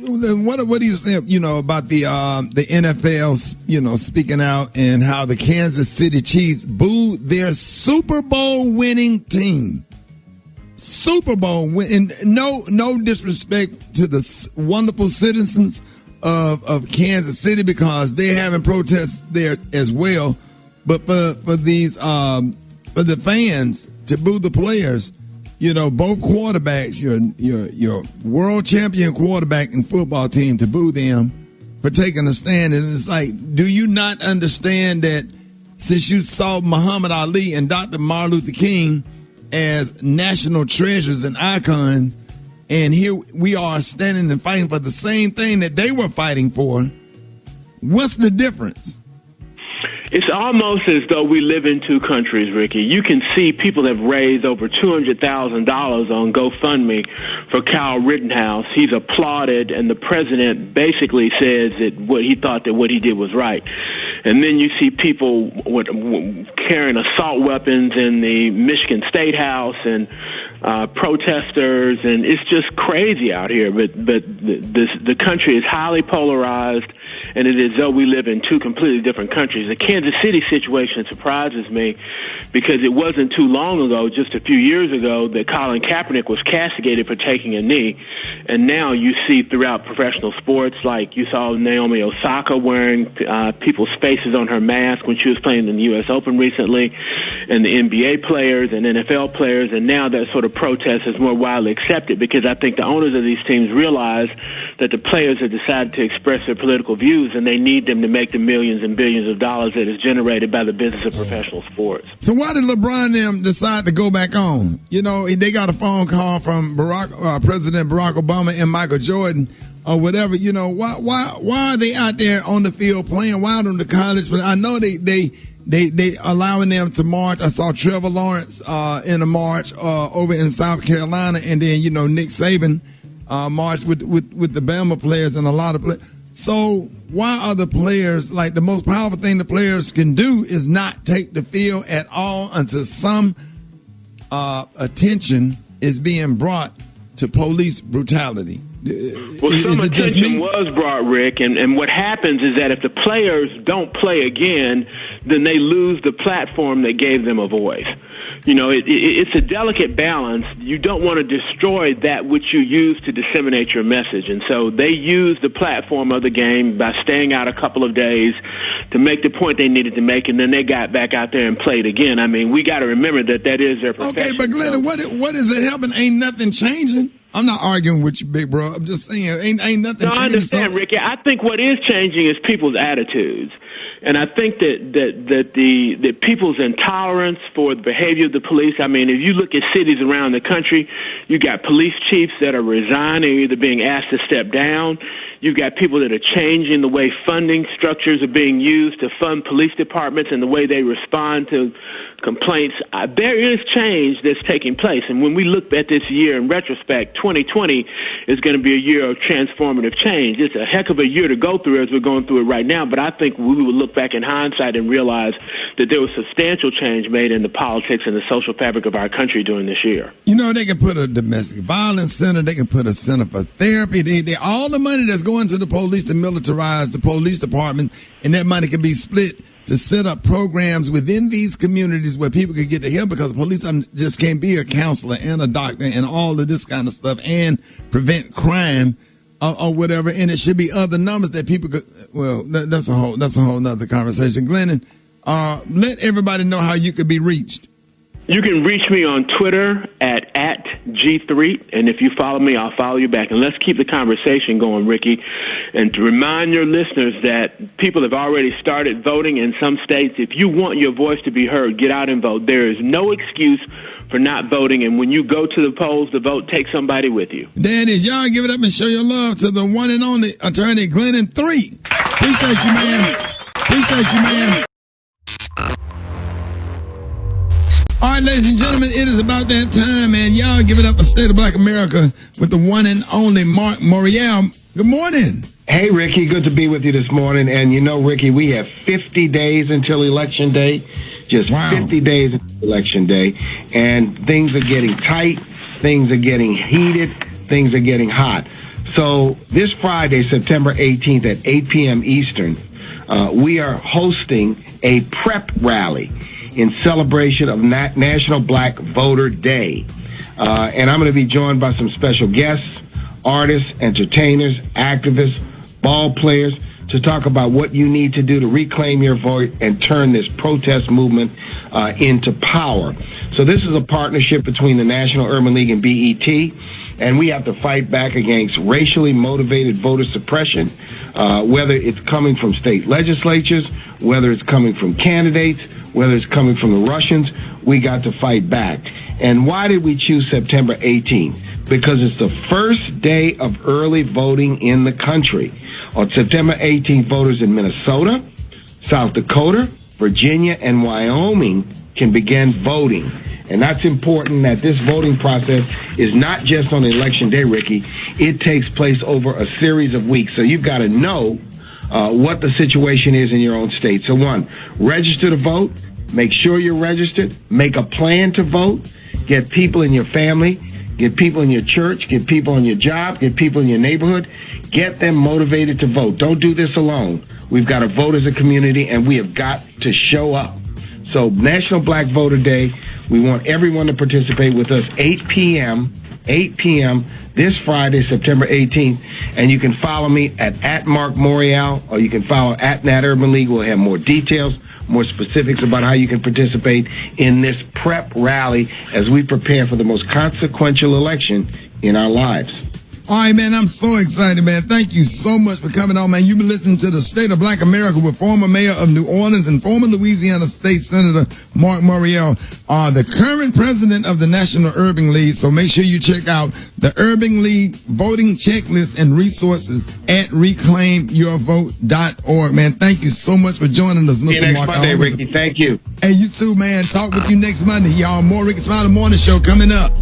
Speaker 6: what do you say, about the NFL, speaking out and how the Kansas City Chiefs booed their Super Bowl winning team? Super Bowl win, and no disrespect to the wonderful citizens of Kansas City because they're having protests there as well. But for the fans to boo the players, both quarterbacks, your world champion quarterback and football team, to boo them for taking a stand. And it's like, do you not understand that since you saw Muhammad Ali and Dr. Martin Luther King as national treasures and icons, and here we are standing and fighting for the same thing that they were fighting for, what's the difference?
Speaker 20: It's almost as though we live in 2 countries, Ricky. You can see people have raised over $200,000 on GoFundMe for Kyle Rittenhouse. He's applauded, and the president basically says that what he did was right. And then you see people carrying assault weapons in the Michigan State House and protesters, and it's just crazy out here. But the country is highly polarized, and it is as though we live in 2 completely different countries. The Kansas City situation surprises me because it wasn't too long ago, just a few years ago, that Colin Kaepernick was castigated for taking a knee. And now you see throughout professional sports, like you saw Naomi Osaka wearing people's faces on her mask when she was playing in the U.S. Open recently, and the NBA players and NFL players, and now that sort of protest is more widely accepted because I think the owners of these teams realize that the players have decided to express their political views, and they need them to make the millions and billions of dollars that is generated by the business of professional sports.
Speaker 6: So why did LeBron and them decide to go back on? They got a phone call from President Barack Obama and Michael Jordan or whatever. Why are they out there on the field playing? Why don't the college? But I know they allowing them to march. I saw Trevor Lawrence in a march over in South Carolina, and then Nick Saban marched with the Bama players and a lot of players. So why are the players, like, the most powerful thing the players can do is not take the field at all until some attention is being brought to police brutality?
Speaker 20: Well, some attention was brought, Rick, and what happens is that if the players don't play again, then they lose the platform that gave them a voice. You know, it's a delicate balance. You don't want to destroy that which you use to disseminate your message. And so they used the platform of the game by staying out a couple of days to make the point they needed to make, and then they got back out there and played again. I mean, we got to remember that is their profession.
Speaker 6: Okay, but Glennon, what is it helping? Ain't nothing changing. I'm not arguing with you, big bro. I'm just saying, ain't nothing changing.
Speaker 20: No, I understand, Ricky. I think what is changing is people's attitudes. And I think that people's intolerance for the behavior of the police. I mean, if you look at cities around the country, you got police chiefs that are resigning, either being asked to step down. You've got people that are changing the way funding structures are being used to fund police departments and the way they respond to complaints. There is change that's taking place. And when we look at this year in retrospect, 2020 is going to be a year of transformative change. It's a heck of a year to go through as we're going through it right now. But I think we will look back in hindsight and realize that there was substantial change made in the politics and the social fabric of our country during this year.
Speaker 6: You know, they can put a domestic violence center. They can put a center for therapy. They all the money that's going to the police to militarize the police department, and that money can be split to set up programs within these communities where people can get the help, because the police just can't be a counselor and a doctor and all of this kind of stuff and prevent crime or whatever. And it should be other numbers that people could. Well, that's a whole nother conversation. Glennon, let everybody know how you could be reached.
Speaker 20: You can reach me on Twitter at @GThreatt, and if you follow me, I'll follow you back. And let's keep the conversation going, Ricky. And to remind your listeners that people have already started voting in some states. If you want your voice to be heard, get out and vote. There is no excuse for not voting, and when you go to the polls to vote, take somebody with you.
Speaker 6: There it is. Y'all give it up and show your love to the one and only Attorney Glennon THREATT. Appreciate you, man. Appreciate you, man. All right, ladies and gentlemen, it is about that time, man. Y'all give it up for State of Black America with the one and only Mark Morial. Good morning.
Speaker 21: Hey, Ricky, good to be with you this morning. And you know, Ricky, we have 50 days until Election Day. Just 50 days until Election Day. And things are getting tight. Things are getting heated. Things are getting hot. So this Friday, September 18th at 8 p.m. Eastern, we are hosting a prep rally in celebration of National Black Voter Day. And I'm going to be joined by some special guests, artists, entertainers, activists, ball players, to talk about what you need to do to reclaim your vote and turn this protest movement into power. So this is a partnership between the National Urban League and BET, and we have to fight back against racially motivated voter suppression, whether it's coming from state legislatures, whether it's coming from candidates, whether it's coming from the Russians. We got to fight back. And why did we choose September 18th? Because it's the first day of early voting in the country. On September 18th, voters in Minnesota, South Dakota, Virginia, and Wyoming can begin voting. And that's important, that this voting process is not just on Election Day, Ricky. It takes place over a series of weeks. So you've got to know what the situation is in your own state. So one, register to vote. Make sure you're registered. Make a plan to vote. Get people in your family. Get people in your church. Get people on your job. Get people in your neighborhood. Get them motivated to vote. Don't do this alone. We've got to vote as a community, and we have got to show up. So National Black Voter Day, we want everyone to participate with us, 8 p.m. this Friday, September 18th. And you can follow me at Mark Morial, or you can follow at Nat Urban League. We'll have more details, more specifics about how you can participate in this prep rally as we prepare for the most consequential election in our lives.
Speaker 6: All right, man, I'm so excited, man. Thank you so much for coming on, man. You've been listening to the State of Black America with former mayor of New Orleans and former Louisiana State Senator Mark Morial, the current president of the National Urban League. So make sure you check out the Urban League voting checklist and resources at reclaimyourvote.org. Man, thank you so much for joining us, Mr.
Speaker 21: Next
Speaker 6: Mark.
Speaker 21: Monday, Ricky. Thank you.
Speaker 6: Hey, you too, man. Talk with you next Monday, y'all. More Rickey Smiley Morning Show coming up.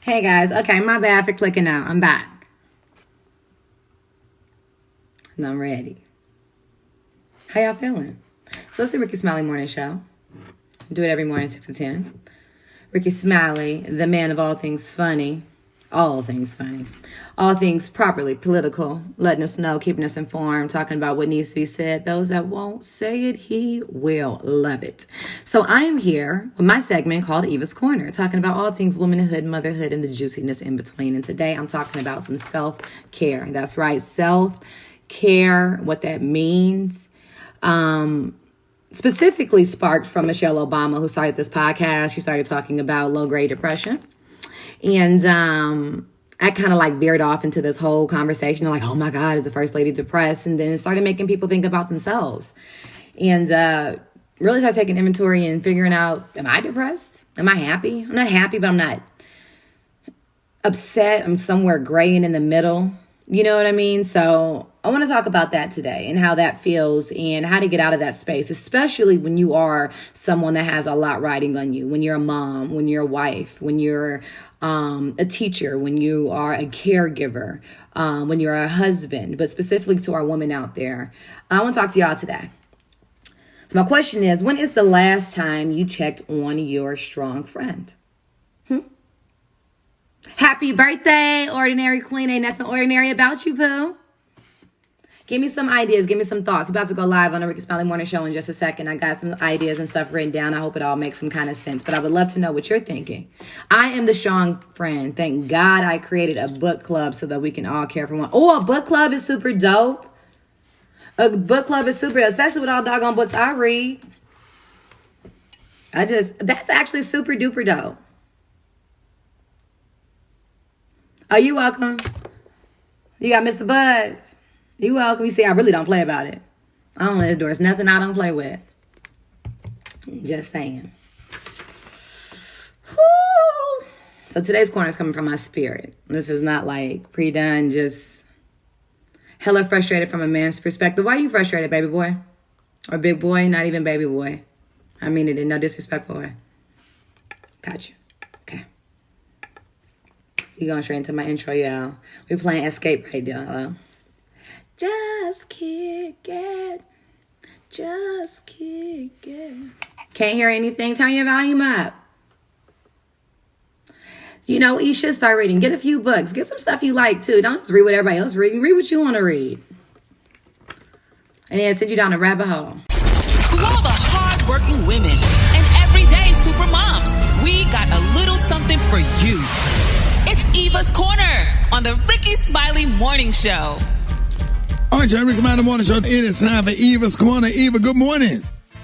Speaker 22: Hey guys, okay, my bad for clicking out. I'm back. And I'm ready. How y'all feeling? So it's the Rickey Smiley Morning Show. Do it every morning, 6 to 10. Rickey Smiley, the man of all things funny. All things funny. All things properly political. Letting us know, keeping us informed, talking about what needs to be said. Those that won't say it, he will love it. So I am here with my segment called Eva's Corner, talking about all things womanhood, motherhood, and the juiciness in between. And today I'm talking about some self-care. That's right, self-care, what that means. Specifically sparked from Michelle Obama, who started this podcast. She started talking about low-grade depression. And I kind of like veered off into this whole conversation of like, oh my God, is the first lady depressed? And then it started making people think about themselves. And really started taking inventory and figuring out, am I depressed? Am I happy? I'm not happy, but I'm not upset. I'm somewhere gray and in the middle. You know what I mean? So I want to talk about that today and how that feels and how to get out of that space, especially when you are someone that has a lot riding on you, when you're a mom, when you're a wife, when you're a teacher, when you are a caregiver, when you're a husband, but specifically to our women out there. I want to talk to y'all today. So my question is, when is the last time you checked on your strong friend? Happy birthday, Ordinary Queen. Ain't nothing ordinary about you, Pooh. Give me some ideas. Give me some thoughts. We're about to go live on the Rickey Smiley Morning Show in just a second. I got some ideas and stuff written down. I hope it all makes some kind of sense. But I would love to know what you're thinking. I am the strong friend. Thank God I created a book club so that we can all care for one. Oh, a book club is super dope. A book club is super dope, especially with all doggone books I read. That's actually super duper dope. Oh, you welcome. You got Mr. Buzz. You welcome. You see, I really don't play about it. I don't endorse nothing I don't play with. Just saying. Whew. So today's corner is coming from my spirit. This is not like pre-done, just hella frustrated from a man's perspective. Why are you frustrated, baby boy? Or big boy? Not even baby boy. I mean it in no disrespectful way. Gotcha. Okay. We going straight into my intro, y'all. We playing Escape right now. Hello. Just kick it. Just kick it. Can't hear anything? Turn your volume up. You know, you should start reading. Get a few books. Get some stuff you like, too. Don't just read what everybody else reading. Read what you want to read. And then send you down a rabbit hole.
Speaker 2: To all the hard-working women and everyday super moms, we got a little something for you. It's Eva's Corner on the Rickey Smiley Morning Show.
Speaker 6: All right, Rickey Smiley Morning Show. It is time for Eva's Corner. Eva, good morning.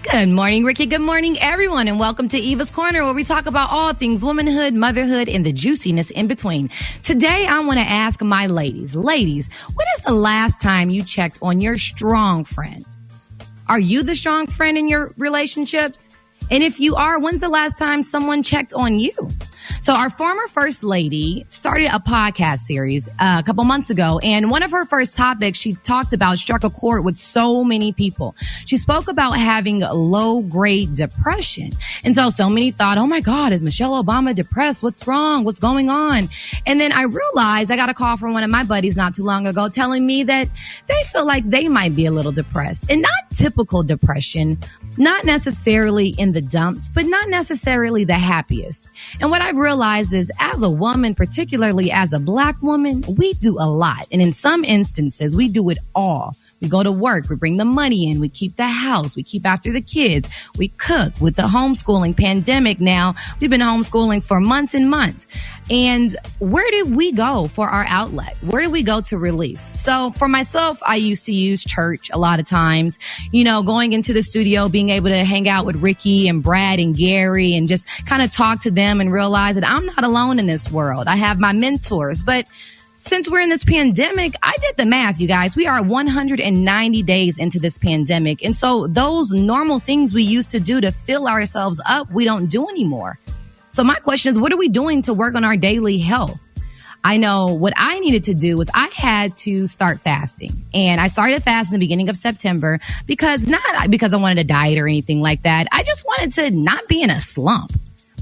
Speaker 4: Good morning, Rickey. Good morning, everyone, and welcome to Eva's Corner, where we talk about all things womanhood, motherhood, and the juiciness in between. Today, I want to ask my ladies, when is the last time you checked on your strong friend? Are you the strong friend in your relationships? And if you are, when's the last time someone checked on you? So our former first lady started a podcast series a couple months ago. And one of her first topics she talked about struck a chord with so many people. She spoke about having low grade depression. And so many thought, oh my God, is Michelle Obama depressed? What's wrong? What's going on? And then I realized I got a call from one of my buddies not too long ago telling me that they feel like they might be a little depressed, and not typical depression, not necessarily in the dumps, but not necessarily the happiest. And what I've realized is, as a woman, particularly as a Black woman, we do a lot. And in some instances, we do it all. We go to work, we bring the money in, we keep the house, we keep after the kids, we cook. With the homeschooling pandemic now, we've been homeschooling for months and months. And where did we go for our outlet? Where did we go to release? So for myself, I used to use church a lot of times, you know, going into the studio, being able to hang out with Rickey and Brad and Gary and just kind of talk to them and realize that I'm not alone in this world. I have my mentors, but since we're in this pandemic, I did the math, you guys. We are 190 days into this pandemic. And so those normal things we used to do to fill ourselves up, we don't do anymore. So my question is, what are we doing to work on our daily health? I know what I needed to do was I had to start fasting. And I started fasting in the beginning of September not because I wanted to diet or anything like that. I just wanted to not be in a slump.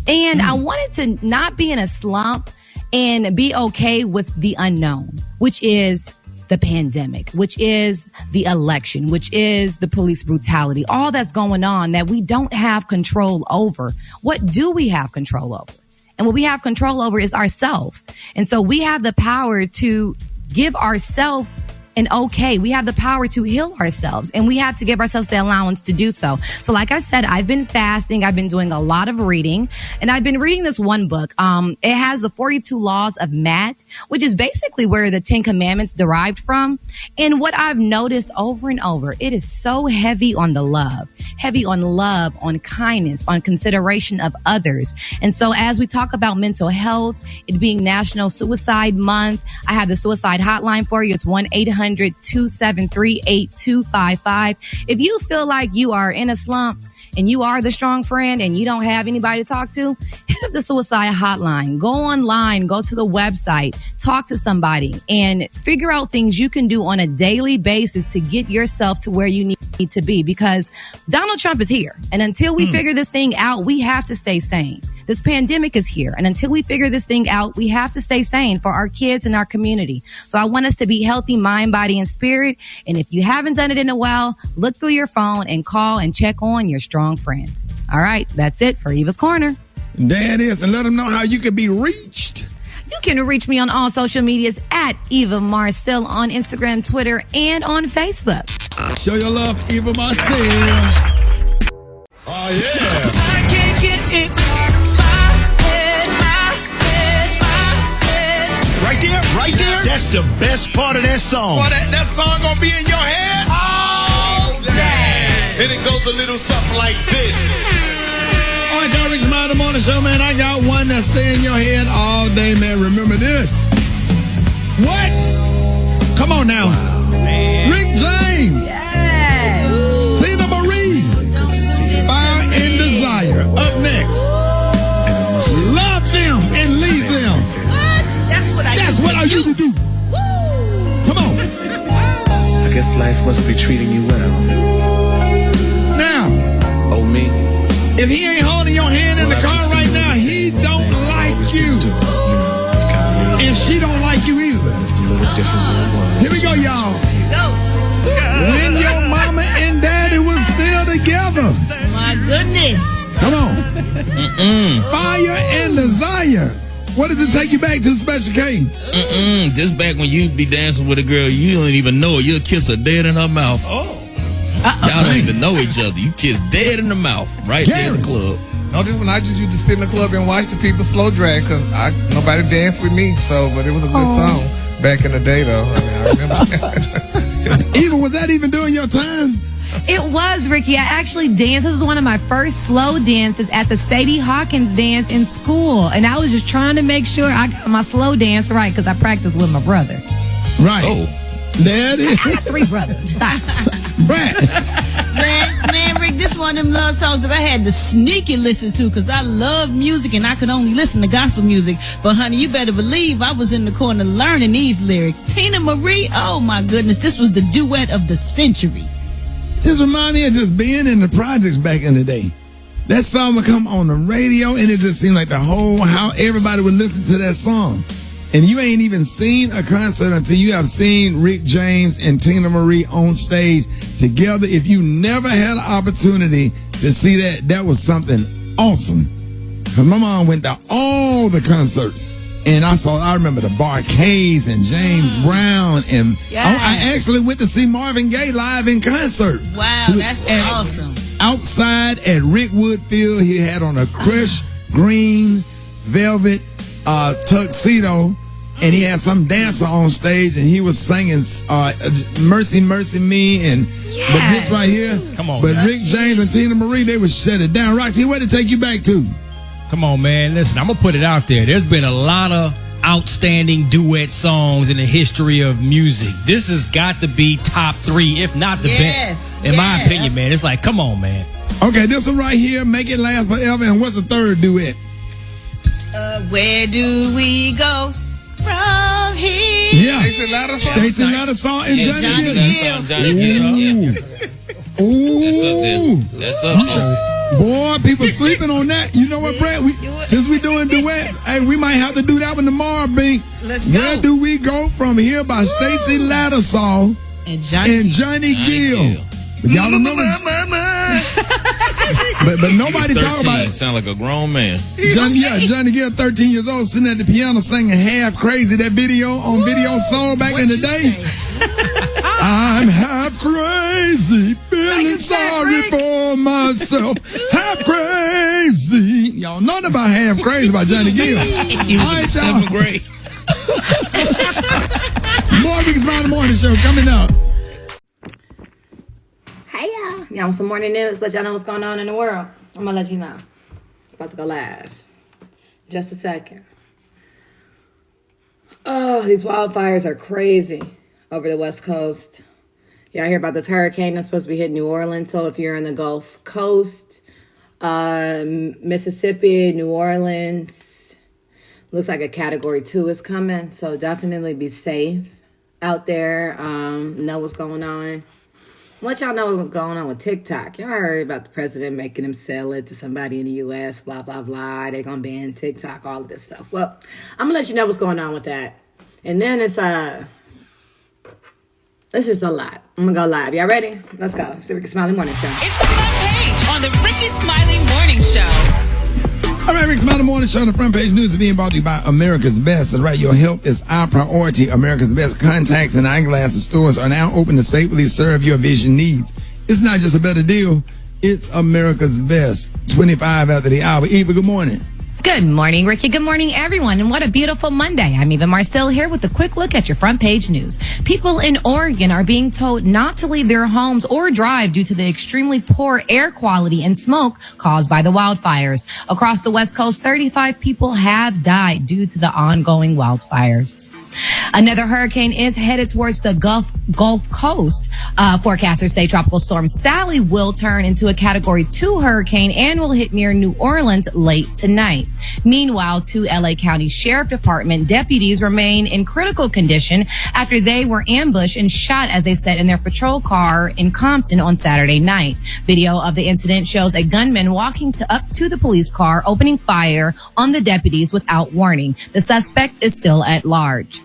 Speaker 4: And I wanted to not be in a slump and be okay with the unknown, which is the pandemic, which is the election, which is the police brutality, all that's going on that we don't have control over. What do we have control over? And what we have control over is ourselves. And so we have the power to give ourselves an okay. We have the power to heal ourselves, and we have to give ourselves the allowance to do so. So like I said, I've been fasting. I've been doing a lot of reading, and I've been reading this one book. It has the 42 Laws of Matt, which is basically where the 10 Commandments derived from. And what I've noticed over and over, it is so heavy on love, on kindness, on consideration of others. And so as we talk about mental health, it being National Suicide Month, I have the suicide hotline for you. It's 1-800-273-8255. If you feel like you are in a slump and you are the strong friend and you don't have anybody to talk to, hit up the suicide hotline. Go online, go to the website, talk to somebody, and figure out things you can do on a daily basis to get yourself to where you need to be, because Donald Trump is here. And until we figure this thing out, we have to stay sane. This pandemic is here. And until we figure this thing out, we have to stay sane for our kids and our community. So I want us to be healthy, mind, body, and spirit. And if you haven't done it in a while, look through your phone and call and check on your strong friends. All right, that's it for Eva's Corner.
Speaker 6: There it is. And let them know how you can be reached.
Speaker 4: You can reach me on all social medias at Eva Marcel on Instagram, Twitter, and on Facebook.
Speaker 6: Show your love, Eva Marcel.
Speaker 10: Oh, yeah.
Speaker 11: I can't get it.
Speaker 10: Right there. That's the best part of that song.
Speaker 11: Well, that song gonna be in your head all day.
Speaker 10: And it goes a little something like this.
Speaker 6: All right, y'all, Rickey Smiley Morning Show, man. I got one that stay in your head all day, man. Remember this. What? Come on now.
Speaker 11: Man.
Speaker 6: Rick James.
Speaker 4: Yes.
Speaker 6: Tina Marie. Fire and Desire. Up next. Love them and leave them.
Speaker 7: That's what I
Speaker 6: used to do. Come on.
Speaker 23: I guess life must be treating you well.
Speaker 6: Now.
Speaker 23: Oh, me?
Speaker 6: If he ain't holding your hand in the car right now, he don't like you. And she don't like you either.
Speaker 23: It's a little different than it was.
Speaker 6: Here we go, y'all.
Speaker 7: Go.
Speaker 6: When your mama and daddy was still together.
Speaker 7: My goodness.
Speaker 6: Come on. Fire and Desire. What does it take you back to, Special K?
Speaker 8: Just back when you be dancing with a girl, you don't even know her. You'll kiss her dead in her mouth.
Speaker 1: Oh.
Speaker 8: Y'all don't even know each other. You kiss dead in the mouth right there in the club.
Speaker 1: No, this one I just used to sit in the club and watch the people slow drag because nobody danced with me. So, but it was a good song back in the day, though. I remember.
Speaker 6: Even was that even during your time?
Speaker 4: It was, Ricky. I actually danced. This was one of my first slow dances at the Sadie Hawkins dance in school. And I was just trying to make sure I got my slow dance right because I practiced with my brother.
Speaker 6: Right. Oh. There it is.
Speaker 4: I got 3 brothers. Stop.
Speaker 7: Man, Rick, this one of them love songs that I had to sneaky listen to because I love music and I could only listen to gospel music. But, honey, you better believe I was in the corner learning these lyrics. Tina Marie, oh, my goodness, this was the duet of the century.
Speaker 6: Just remind me of just being in the projects back in the day. That song would come on the radio, and it just seemed like the whole how everybody would listen to that song. And you ain't even seen a concert until you have seen Rick James and Tina Marie on stage together. If you never had an opportunity to see that, that was something awesome. Because my mom went to all the concerts. And I remember the Barcades and James Brown. And I actually went to see Marvin Gaye live in concert.
Speaker 7: Wow, that's awesome.
Speaker 6: Outside at Rick Woodfield, he had on a crushed green velvet tuxedo. And he had some dancer on stage, and he was singing "Mercy, Mercy Me," but this right here.
Speaker 5: Come on,
Speaker 6: but
Speaker 5: man.
Speaker 6: Rick James and Tina Marie, they would shut it down. Roxy, where did it take you back to?
Speaker 5: Come on, man. Listen, I'm gonna put it out there. There's been a lot of outstanding duet songs in the history of music. This has got to be top 3, if not the best, in my opinion, man. It's like, come on, man.
Speaker 6: Okay, this one right here, "Make It Last Forever," and what's the third duet?
Speaker 7: Where do we go from here?
Speaker 6: Yeah,
Speaker 1: Stacey Ladder song.
Speaker 6: Stacey Ladder song and Johnny Gill.
Speaker 8: Johnny Gill.
Speaker 6: Ooh.
Speaker 8: That's up there.
Speaker 6: Boy, people sleeping on that. You know what, Brad? Since we doing duets, hey, we might have to do that one tomorrow, Bink.
Speaker 7: Let's go.
Speaker 6: Where do we go from here by Stacey Lattisaw and Johnny Gill? But y'all remember? but nobody talk about it.
Speaker 8: Sound like a grown man.
Speaker 6: Johnny Gill, 13 years old, sitting at the piano singing Half Crazy, that video on Video Soul back in the day. I'm half crazy, feeling sorry for myself. Half crazy. Y'all know about Half Crazy by Johnny Gill.
Speaker 8: He was in 7th grade.
Speaker 6: More Rickey Smiley Morning Show coming up.
Speaker 22: Hey y'all. Y'all want some morning news? Let y'all know what's going on in the world. I'm gonna let you know. About to go live. Just a second. Oh, these wildfires are crazy over the West Coast. Y'all hear about this hurricane that's supposed to be hitting New Orleans. So if you're in the Gulf Coast, Mississippi, New Orleans, looks like a Category 2 is coming. So definitely be safe out there. Know what's going on. Let y'all know what's going on with TikTok. Y'all heard about the president making them sell it to somebody in the U.S., blah, blah, blah. They're going to ban TikTok, all of this stuff. Well, I'm going to let you know what's going on with that. And then it's just a lot. I'm going to go live. Y'all ready? Let's go. It's the Rickey Smiley Morning Show.
Speaker 2: It's the front page on the Rickey Smiley Morning Show.
Speaker 6: All right, Rickey Smiley Morning Show. The front page news is being brought to you by America's Best. That's right, your health is our priority. America's Best contacts and eyeglasses stores are now open to safely serve your vision needs. It's not just a better deal. It's America's Best. 25 after the hour. Eva, good morning.
Speaker 4: Good morning, Ricky. Good morning, everyone. And what a beautiful Monday. I'm Eva Marcel here with a quick look at your front page news. People in Oregon are being told not to leave their homes or drive due to the extremely poor air quality and smoke caused by the wildfires. Across the West Coast, 35 people have died due to the ongoing wildfires. Another hurricane is headed towards the Gulf Coast. Forecasters say Tropical Storm Sally will turn into a Category 2 hurricane and will hit near New Orleans late tonight. Meanwhile, 2 LA County Sheriff Department deputies remain in critical condition after they were ambushed and shot as they sat in their patrol car in Compton on Saturday night. Video of the incident shows a gunman walking up to the police car, opening fire on the deputies without warning. The suspect is still at large.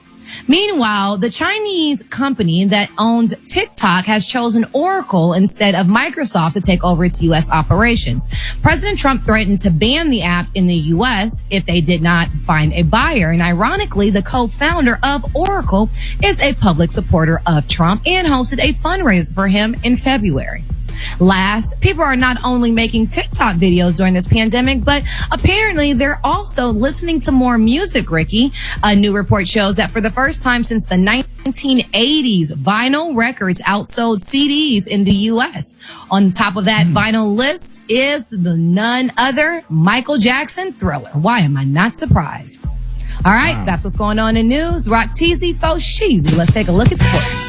Speaker 4: Meanwhile, the Chinese company that owns TikTok has chosen Oracle instead of Microsoft to take over its U.S. operations. President Trump threatened to ban the app in the U.S. if they did not find a buyer. And ironically, the co-founder of Oracle is a public supporter of Trump and hosted a fundraiser for him in February. Last, people are not only making TikTok videos during this pandemic, but apparently they're also listening to more music, Ricky. A new report shows that for the first time since the 1980s, vinyl records outsold CDs in the U.S. On top of that vinyl list is the none other Michael Jackson Thriller. Why am I not surprised? All right, That's what's going on in news. Rock teasy, faux cheesy. Let's take a look at sports.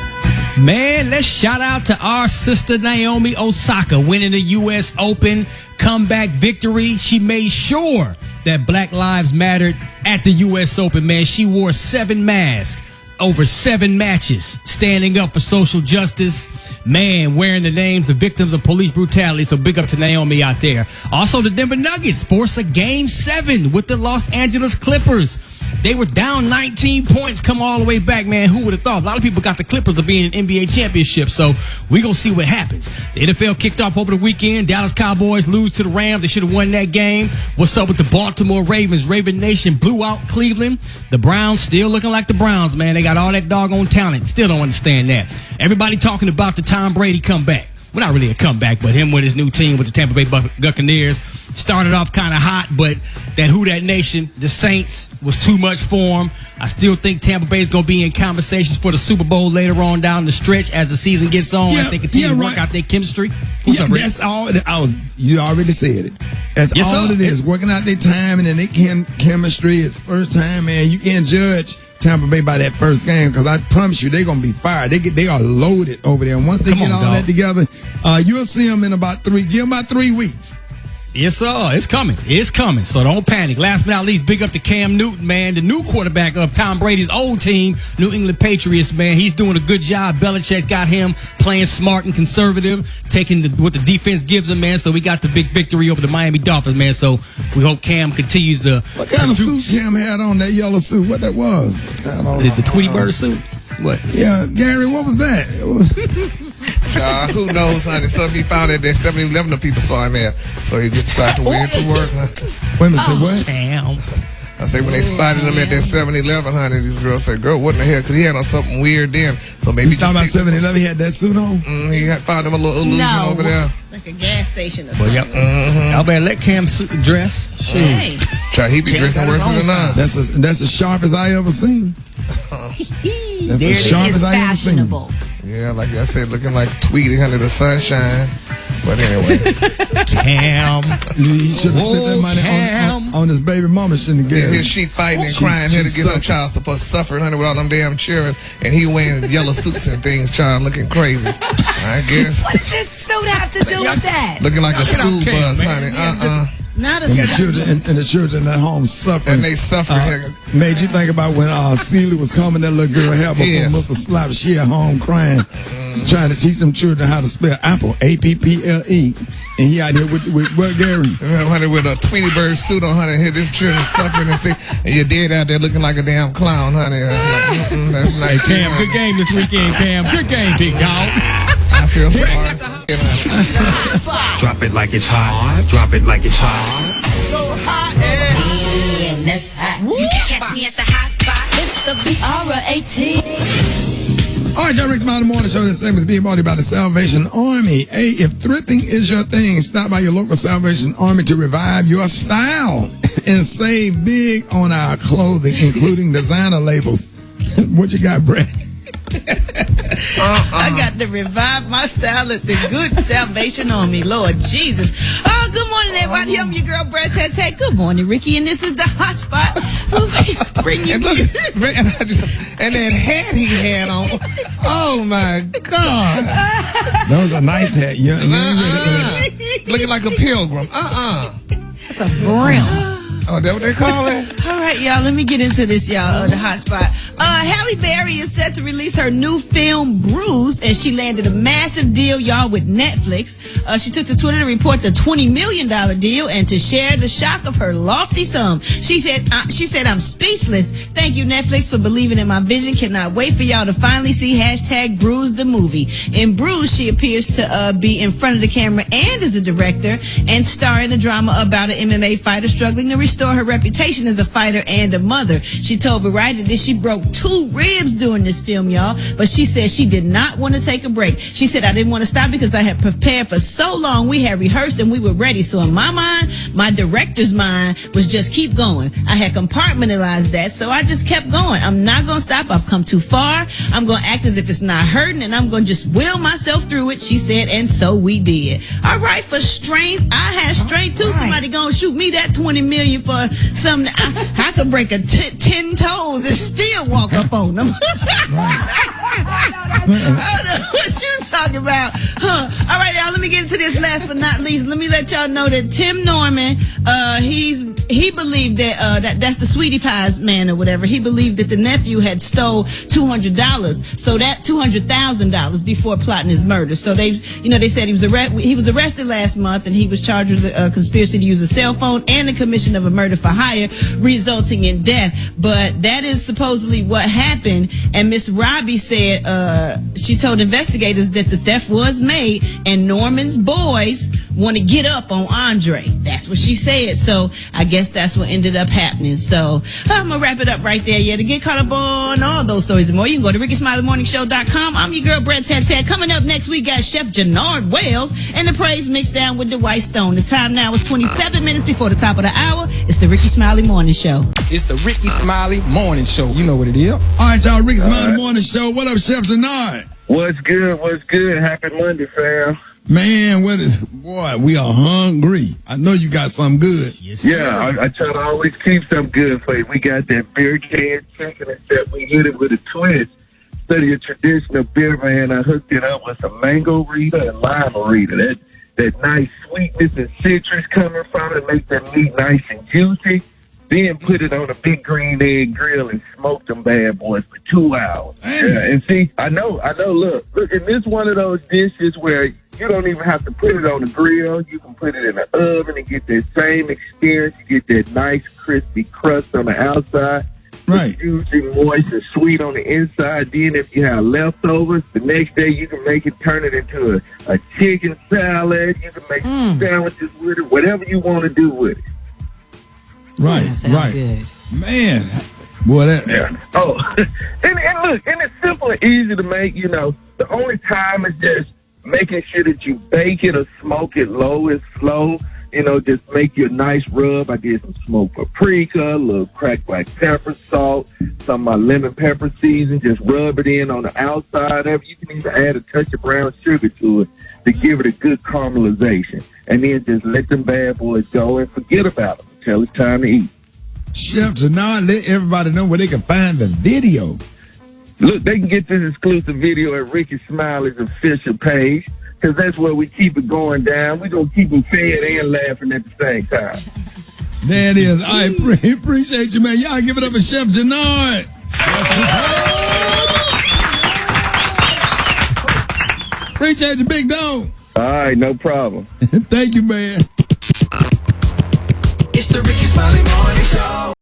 Speaker 5: Man, let's shout out to our sister Naomi Osaka winning the U.S. Open comeback victory. She made sure that Black Lives Mattered at the U.S. Open, man. She wore 7 masks over 7 matches, standing up for social justice. Man, wearing the names of victims of police brutality. So big up to Naomi out there. Also, the Denver Nuggets force a Game 7 with the Los Angeles Clippers. They were down 19 points, come all the way back, man. Who would have thought? A lot of people got the Clippers to be in an NBA championship, so we're going to see what happens. The NFL kicked off over the weekend. Dallas Cowboys lose to the Rams. They should have won that game. What's up with the Baltimore Ravens? Raven Nation blew out Cleveland. The Browns still looking like the Browns, man. They got all that doggone talent. Still don't understand that. Everybody talking about the Tom Brady comeback. Well, not really a comeback, but him with his new team with the Tampa Bay Buccaneers. Started off kind of hot, but that Who Dat Nation, the Saints, was too much for him. I still think Tampa Bay is going to be in conversations for the Super Bowl later on down the stretch as the season gets on. I think continue to work out their chemistry. What's up, Rick?
Speaker 6: That's all. You already said it. That's all it is. Working out their time and then they chemistry. It's first time, man. You can't judge Tampa Bay by that first game because I promise you they're going to be fired. They are loaded over there. And once they get all that together, you'll see them in about 3 weeks.
Speaker 5: Yes, sir. It's coming. It's coming. So don't panic. Last but not least, big up to Cam Newton, man, the new quarterback of Tom Brady's old team, New England Patriots, man. He's doing a good job. Belichick got him playing smart and conservative, taking what the defense gives him, man. So we got the big victory over the Miami Dolphins, man. So we hope Cam continues to.
Speaker 6: What kind of suit Cam had on, that yellow suit? What that was?
Speaker 5: The Tweety Bird suit? What?
Speaker 6: Yeah, Gary, what was that?
Speaker 1: Who knows, honey? Something he found at that 7-Eleven, the people saw him there. So he just decided to wear it to work.
Speaker 6: Wait a minute, say what?
Speaker 5: Damn.
Speaker 1: I say when they spotted him at that 7-Eleven, honey, these girls said, girl, what in the hell? Because he had on something weird then. So maybe
Speaker 6: you talking about 7-Eleven, he had that suit on?
Speaker 1: He had found him a little illusion over there.
Speaker 7: Like a gas station or something.
Speaker 5: Well, yep. Y'all better let Cam dress. Shit.
Speaker 7: Hey.
Speaker 1: Try, he be dressing worse than us.
Speaker 6: That's as sharp as I ever seen. That's as sharp as I ever seen.
Speaker 1: Yeah, like I said, looking like Tweety under the sunshine. But anyway.
Speaker 5: Cam.
Speaker 6: He should have spent that money on his baby mama, shouldn't have given.
Speaker 1: Here she fighting and crying here to get her child support, suffering, honey, with all them damn children. And he wearing yellow suits and things, child, looking crazy. I guess.
Speaker 7: What does this suit have to do with that?
Speaker 1: Looking like a school bus, honey.
Speaker 7: Not a
Speaker 6: and the children at home suffering.
Speaker 1: And they suffering.
Speaker 6: Made you think about when Celia was coming, that little girl help her from Mr. Slap. She at home crying. She's trying to teach them children how to spell apple, A-P-P-L-E. And he out here with what, Gary?
Speaker 1: Honey, with a Tweety Bird suit on, honey. Here, this children suffering and your dad out there looking like a damn clown, honey. That's nice.
Speaker 5: Hey, Cam, good game this weekend, Cam. Good game, big dog.
Speaker 1: I feel sorry.
Speaker 9: Drop it like it's hot. Drop it like it's hot.
Speaker 7: So hot and that's hot. You can catch me at the hot spot. It's the BR18.
Speaker 6: All right, y'all, Rickey Smiley Morning Show. This segment is being brought to you by the Salvation Army. Hey, if thrifting is your thing, stop by your local Salvation Army to revive your style and save big on our clothing, including designer labels. What you got, Brett?
Speaker 7: I got to revive my style at the good Salvation Army, Lord Jesus. Oh, good morning, everybody. I'm your girl, Brett Tat. Good morning, Ricky, and this is the hot spot. Bring you
Speaker 1: and look, and that hat he had on. Oh my God!
Speaker 6: That was a nice hat.
Speaker 1: Looking like a pilgrim.
Speaker 7: That's a brim.
Speaker 1: Oh, that what they call it?
Speaker 7: All right, y'all, let me get into this, y'all, the hot spot. Halle Berry is set to release her new film, Bruised, and she landed a massive deal, y'all, with Netflix. She took to Twitter to report the $20 million deal and to share the shock of her lofty sum. She said, I'm speechless. Thank you, Netflix, for believing in my vision. Cannot wait for y'all to finally see #Bruised the movie. In Bruised, she appears to be in front of the camera and as a director and star in the drama about an MMA fighter struggling to restore her reputation as a fighter and a mother. She told Variety that she broke 2 ribs during this film, y'all, but she said she did not want to take a break. She said, I didn't want to stop because I had prepared for so long. We had rehearsed and we were ready. So in my mind, my director's mind was just keep going. I had compartmentalized that, so I just kept going. I'm not going to stop. I've come too far. I'm going to act as if it's not hurting, and I'm going to just will myself through it, she said, and so we did. All right, for strength, I had strength too. Right. Somebody going to shoot me that $20 million for something. I could break 10 toes and still walk up on them. I don't know what you talking about. All right, y'all, let me get into this last but not least. Let me let y'all know that Tim Norman, he believed that that's the Sweetie Pie's man or whatever. He believed that the nephew had stole $200, so that $200,000 before plotting his murder. So they said he was arrested last month, and he was charged with a conspiracy to use a cell phone and the commission of a murder for hire, resulting in death. But that is supposedly what happened. And Miss Robbie said she told investigators that the theft was made, and Norman's boys want to get up on Andre. That's what she said. So I guess that's what ended up happening. So I'm gonna wrap it up right there. Yeah, to get caught up on all those stories and more, you can go to RickeySmileyMorningShow.com. I'm your girl, Brett Tat. Coming up next, we got Chef Jannard Wells and the praise mixed down with Dwight Stone. The time now is 27 minutes before the top of the hour. It's the Rickey Smiley Morning Show.
Speaker 12: It's the Rickey Smiley Morning Show. You know what it is.
Speaker 6: All right, y'all, Rickey Smiley Morning Show. What up, Chef Jannard?
Speaker 16: What's good? What's good? Happy Monday, fam.
Speaker 6: Man, boy, we are hungry. I know you got something good.
Speaker 16: Yes, yeah, I try to always keep something good for you. We got that beer can chicken and stuff. We hit it with a twist. Instead of your traditional beer, man, I hooked it up with some mango Rita and lime Rita. that nice sweetness and citrus coming from it, make that meat nice and juicy. Then put it on a big green egg grill and smoke them bad boys for 2 hours. Yeah, and see, I know, look, and this one of those dishes where you don't even have to put it on the grill. You can put it in the oven and get that same experience. You get that nice crispy crust on the outside.
Speaker 6: Right.
Speaker 16: Juicy, moist, and sweet on the inside. Then if you have leftovers, the next day you can make it, turn it into a chicken salad. You can make sandwiches with it, whatever you want to do with it.
Speaker 6: Right, right.
Speaker 22: Good.
Speaker 6: Man, boy, that.
Speaker 16: Yeah. Oh, and look, and it's simple and easy to make. You know, the only time is just making sure that you bake it or smoke it low and slow. You know, just make your nice rub. I did some smoked paprika, a little cracked black pepper, salt, some of my lemon pepper season. Just rub it in on the outside of it. You can even add a touch of brown sugar to it to give it a good caramelization. And then just let them bad boys go and forget about them until it's time to eat.
Speaker 6: Chef Janard, let everybody know where they can find the video.
Speaker 16: Look, they can get this exclusive video at Rickey Smiley's official page, because that's where we keep it going down. We're going to keep them fed and laughing at the same time.
Speaker 6: There it is. I appreciate you, man. Y'all give it up for Chef Janard. Appreciate you, big dog.
Speaker 16: All right, no problem.
Speaker 6: Thank you, man.
Speaker 23: It's the Rickey Smiley